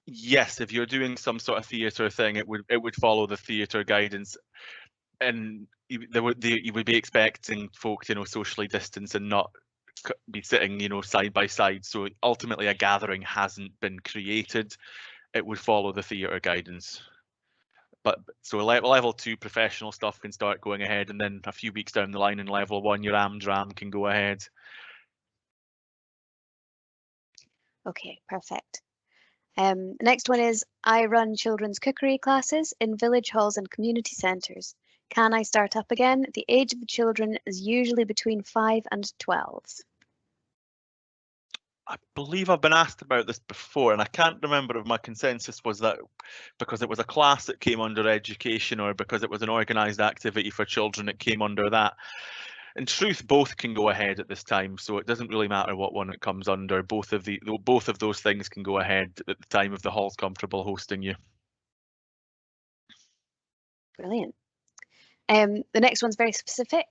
Yes, if you're doing some sort of theatre thing, it would follow the theatre guidance, and you would be expecting folk to, you know, socially distance and not be sitting, you know, side by side. So ultimately, a gathering hasn't been created. It would follow the theatre guidance. But so level 2 professional stuff can start going ahead, and then a few weeks down the line in level 1, your AmDram can go ahead. Okay, perfect. Next one is, I run children's cookery classes in village halls and community centres. Can I start up again? The age of the children is usually between 5 and 12. I believe I've been asked about this before, and I can't remember if my consensus was that because it was a class that came under education, or because it was an organised activity for children, it came under that. In truth, both can go ahead at this time, so it doesn't really matter what one it comes under. Both of those things can go ahead at the time if the hall's comfortable hosting you. Brilliant. The next one's very specific.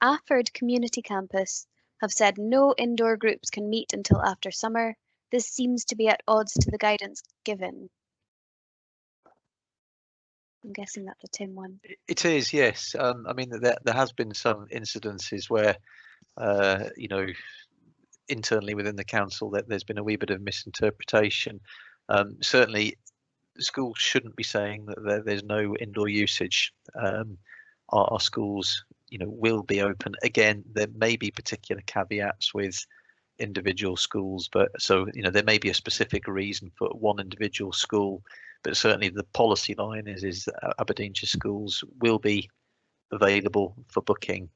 Afford Community Campus have said no indoor groups can meet until after summer. This seems to be at odds to the guidance given. I'm guessing that's a Tim one. It is, yes. I mean, there has been some incidences where, you know, internally within the council that there's been a wee bit of misinterpretation. Certainly, schools shouldn't be saying that there's no indoor usage. Our schools, you know, will be open. Again, there may be particular caveats with individual schools, but so, you know, there may be a specific reason for one individual school, but certainly the policy line is that Aberdeenshire schools will be available for booking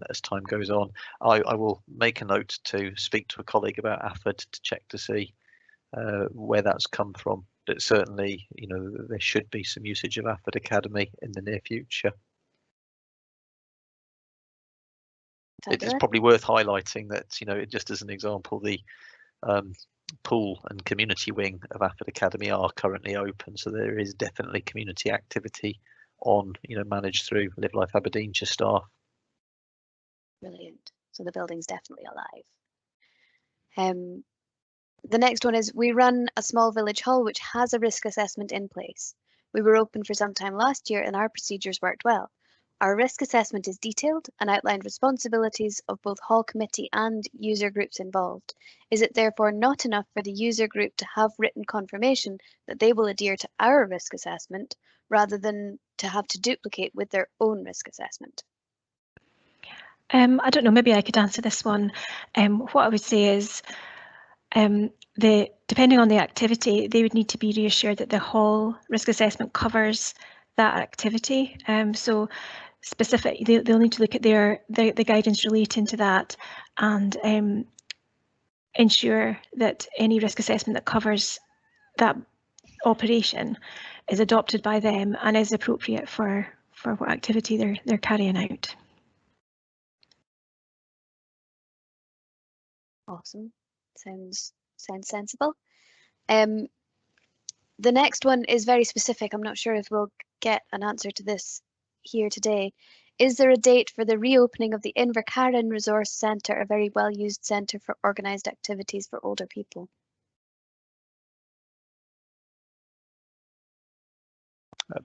as time goes on. I will make a note to speak to a colleague about Afford to check to see where that's come from. But certainly, you know, there should be some usage of Afford Academy in the near future. It's probably worth highlighting that, you know, just as an example, the pool and community wing of Afford Academy are currently open, so there is definitely community activity on, you know, managed through Live Life Aberdeenshire staff. Brilliant. So the building's definitely alive. The next one is, we run a small village hall which has a risk assessment in place. We were open for some time last year and our procedures worked well. Our risk assessment is detailed and outlined responsibilities of both hall committee and user groups involved. Is it therefore not enough for the user group to have written confirmation that they will adhere to our risk assessment rather than to have to duplicate with their own risk assessment? I don't know, maybe I could answer this one. What I would say is, depending on the activity, they would need to be reassured that the hall risk assessment covers that activity. So specific, they'll need to look at the guidance relating to that and ensure that any risk assessment that covers that operation is adopted by them and is appropriate for what activity they're carrying out. Awesome. Sounds sensible. The next one is very specific. I'm not sure if we'll get an answer to this here today. Is there a date for the reopening of the Invercaran Resource Centre, a very well-used centre for organised activities for older people?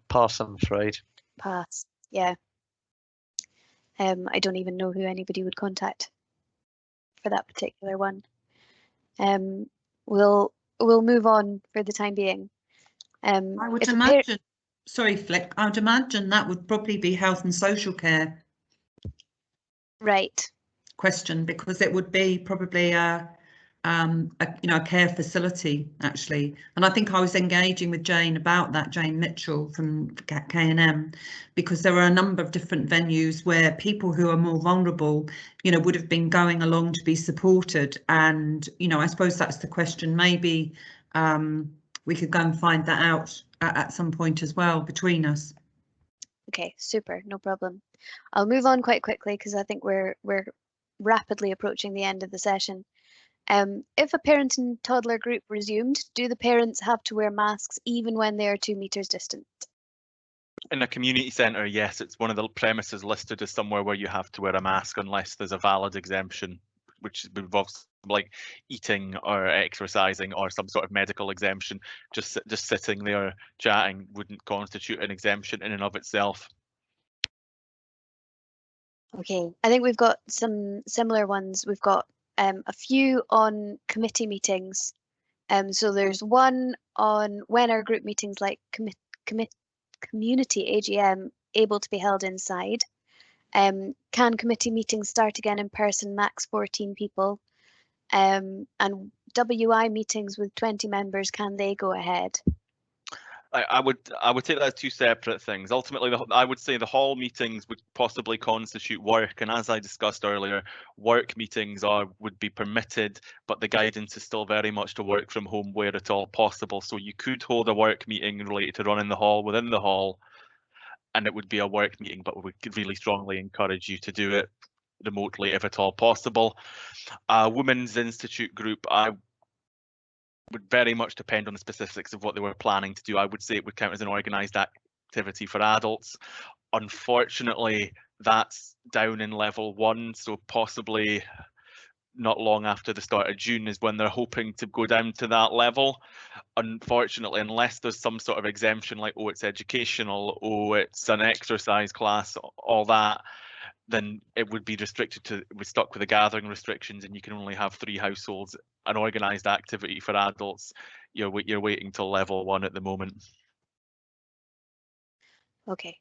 Pass, I'm afraid. Pass. Yeah. I don't even know who anybody would contact for that particular one. We'll move on for the time being. I would imagine, sorry Flick, I would imagine that would probably be health and social care. Right. Question, because it would be probably a care facility actually, and I think I was engaging with Jane about that, Jane Mitchell from K&M, because there are a number of different venues where people who are more vulnerable, you know, would have been going along to be supported, and you know, I suppose that's the question. Maybe we could go and find that out at some point as well between us. Okay, super, no problem. I'll move on quite quickly because I think we're rapidly approaching the end of the session. If a parent and toddler group resumed, do the parents have to wear masks even when they are 2 meters distant? In a community centre, yes, it's one of the premises listed as somewhere where you have to wear a mask unless there's a valid exemption, which involves like eating or exercising or some sort of medical exemption. Just sitting there chatting wouldn't constitute an exemption in and of itself. Okay, I think we've got some similar ones. We've got a few on committee meetings. So there's one on when are group meetings like community AGM able to be held inside? Can committee meetings start again in person, max 14 people? And WI meetings with 20 members, can they go ahead? I would take that as two separate things. Ultimately, I would say the hall meetings would possibly constitute work, and as I discussed earlier, work meetings would be permitted, but the guidance is still very much to work from home where at all possible. So you could hold a work meeting related to running the hall within the hall, and it would be a work meeting, but we could really strongly encourage you to do it remotely if at all possible. Women's Institute group, I would very much depend on the specifics of what they were planning to do. I would say it would count as an organised activity for adults. Unfortunately, that's down in level 1, so possibly not long after the start of June is when they're hoping to go down to that level. Unfortunately, unless there's some sort of exemption like, oh, it's educational, oh, it's an exercise class, all that, then it would be restricted to, we're stuck with the gathering restrictions, and you can only have 3 households. An organised activity for adults, you're waiting till level 1 at the moment. Okay,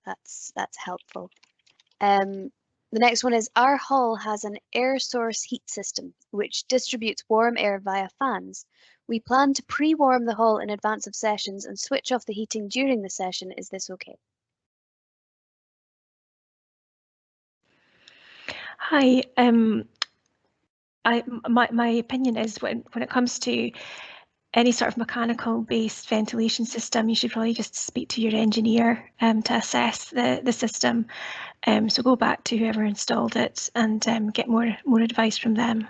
that's helpful. The next one is, our hall has an air source heat system which distributes warm air via fans. We plan to pre-warm the hall in advance of sessions and switch off the heating during the session. Is this okay? Hi. My opinion is when it comes to any sort of mechanical based ventilation system, you should probably just speak to your engineer to assess the system. So go back to whoever installed it and get more advice from them.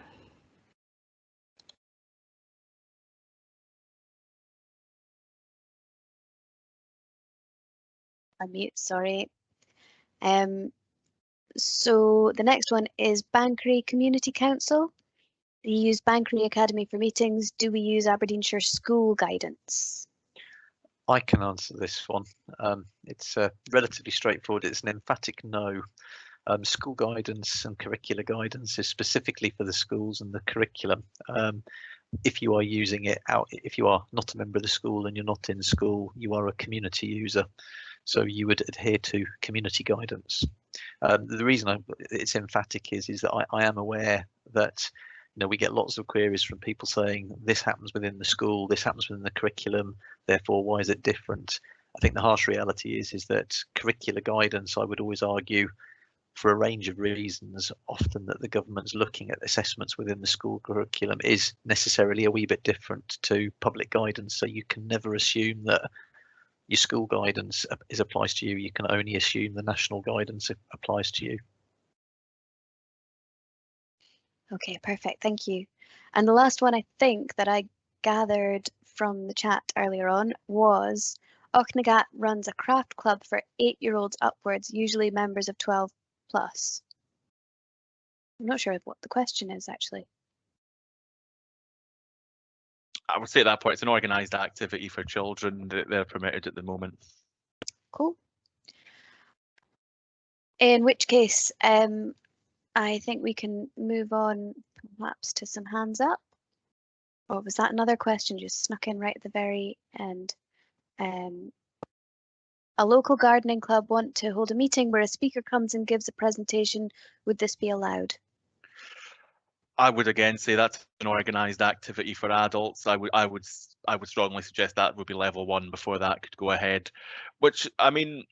Unmute, sorry. So the next one is Banchory Community Council. We use Banchory Academy for meetings. Do we use Aberdeenshire School Guidance? I can answer this one. It's relatively straightforward. It's an emphatic no. School guidance and curricular guidance is specifically for the schools and the curriculum. If you are using it out, if you are not a member of the school and you're not in school, you are a community user. So you would adhere to community guidance. The reason it's emphatic is that I am aware that we get lots of queries from people saying this happens within the school, this happens within the curriculum, therefore why is it different? I think the harsh reality is that curricular guidance, I would always argue, for a range of reasons, often that the government's looking at assessments within the school curriculum is necessarily a wee bit different to public guidance. So you can never assume that your school guidance applies to you. You can only assume the national guidance applies to you. Okay, perfect, thank you. And the last one I think that I gathered from the chat earlier on was, Auchnagat runs a craft club for 8-year-olds upwards, usually members of 12 plus. I'm not sure what the question is actually. I would say at that point, it's an organised activity for children that they're permitted at the moment. Cool. In which case, I think we can move on perhaps to some hands up. Or was that another question just snuck in right at the very end? A local gardening club want to hold a meeting where a speaker comes and gives a presentation. Would this be allowed? I would again say that's an organised activity for adults. I would strongly suggest that would be level 1 before that could go ahead. Which, I mean,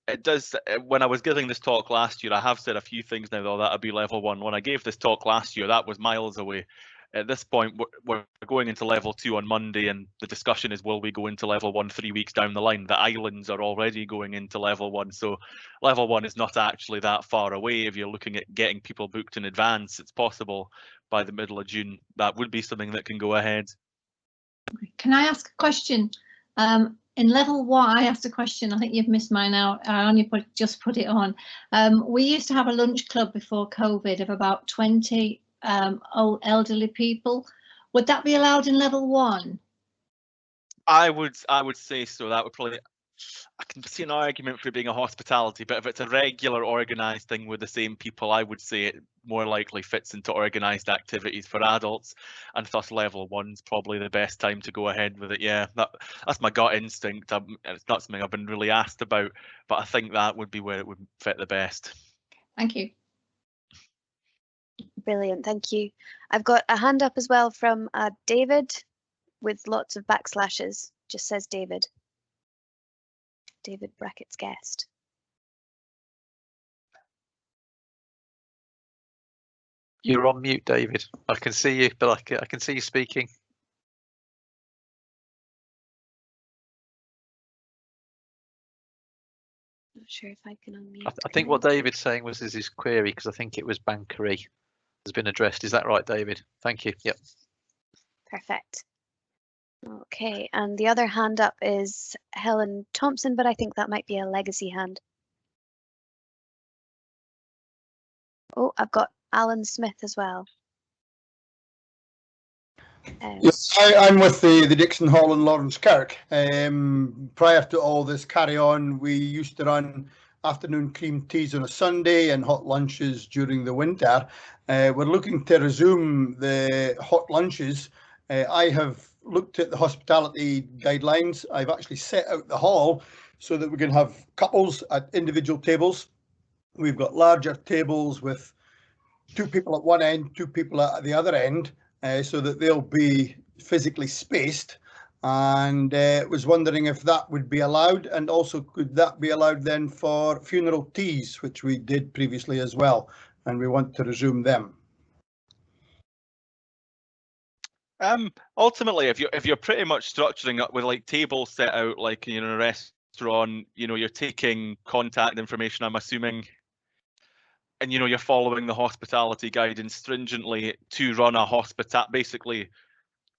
it does. When I was giving this talk last year, I have said a few things now though that would be level 1. When I gave this talk last year, that was miles away. At this point, we're going into level 2 on Monday, and the discussion is, will we go into level 1 3 weeks down the line? The islands are already going into level 1, so level 1 is not actually that far away. If you're looking at getting people booked in advance, it's possible by the middle of June. That would be something that can go ahead. Can I ask a question? In level 1, I asked a question. I think you've missed mine out. I only just put it on. We used to have a lunch club before COVID of about 20 old elderly people. Would that be allowed in level 1? I would say so. That would probably, I can see an argument for it being a hospitality, but if it's a regular organised thing with the same people, I would say it more likely fits into organised activities for adults, and thus level 1's probably the best time to go ahead with it. Yeah, that's my gut instinct. It's not something I've been really asked about, but I think that would be where it would fit the best. Thank you. Brilliant, thank you. I've got a hand up as well from David with lots of backslashes. Just says David. David brackets guest. You're on mute, David. I can see you, but I can see you speaking. Not sure if I can unmute. I think what David's saying was his query, because I think it was Banchory has been addressed. Is that right, David? Thank you. Yep. Perfect. Okay, and the other hand up is Helen Thompson, but I think that might be a legacy hand. Oh, I've got Alan Smith as well. Yes, I'm with the Dixon Hall in Lawrence Kirk. Prior to all this carry on, we used to run afternoon cream teas on a Sunday and hot lunches during the winter. We're looking to resume the hot lunches. I have looked at the hospitality guidelines. I've actually set out the hall so that we can have couples at individual tables. We've got larger tables with 2 people at one end, 2 people at the other end, so that they'll be physically spaced. And was wondering if that would be allowed, and also could that be allowed then for funeral teas, which we did previously as well, and we want to resume them. Ultimately, if you're pretty much structuring it with like tables set out like in a restaurant, you know, you're taking contact information, I'm assuming, and you know you're following the hospitality guidance stringently to run a basically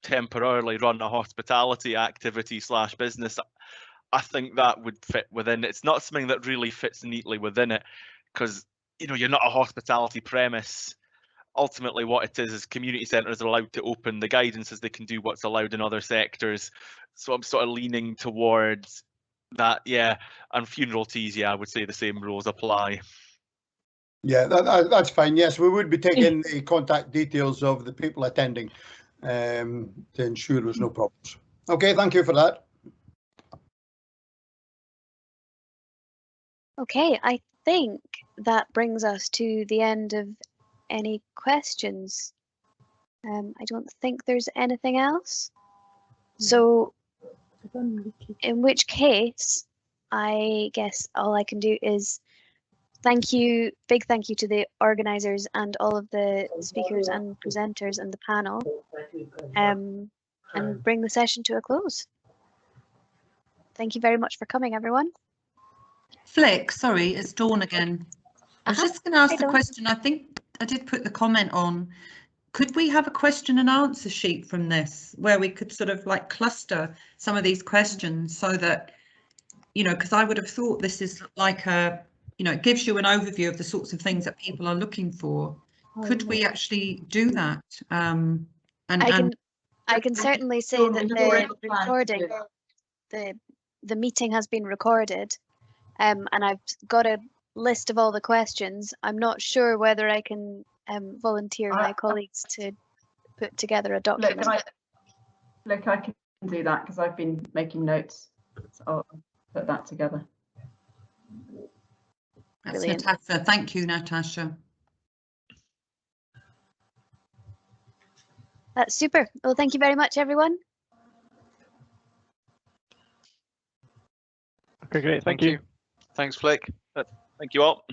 temporarily run a hospitality activity / business, I think that would fit within. It's not something that really fits neatly within it, because you know you're not a hospitality premise. Ultimately, what it is community centres are allowed to open. The guidance is they can do what's allowed in other sectors. So I'm sort of leaning towards that, yeah. And funeral teas, yeah, I would say the same rules apply. Yeah, that's fine. Yes, we would be taking the contact details of the people attending to ensure there's no problems. Okay, thank you for that. Okay, I think that brings us to the end of any questions. I don't think there's anything else. So in which case, I guess all I can do is big thank you to the organisers and all of the speakers and presenters and the panel, and bring the session to a close. Thank you very much for coming, everyone. Flick, sorry, it's Dawn again. I was just going to ask the Dawn. question. I think I did put the comment on. Could we have a question and answer sheet from this where we could sort of like cluster some of these questions so that, you know, because I would have thought this is like a, you know, it gives you an overview of the sorts of things that people are looking for. Could we actually do that? I can certainly say that the recording, the meeting has been recorded, and I've got a list of all the questions. I'm not sure whether I can volunteer my colleagues to put together a document. Look, I can do that because I've been making notes, so I'll put that together. That's Brilliant. Natasha. Thank you, Natasha. That's super. Well, thank you very much, everyone. Okay, great. Thank you. Thanks, Flick. Thank you all.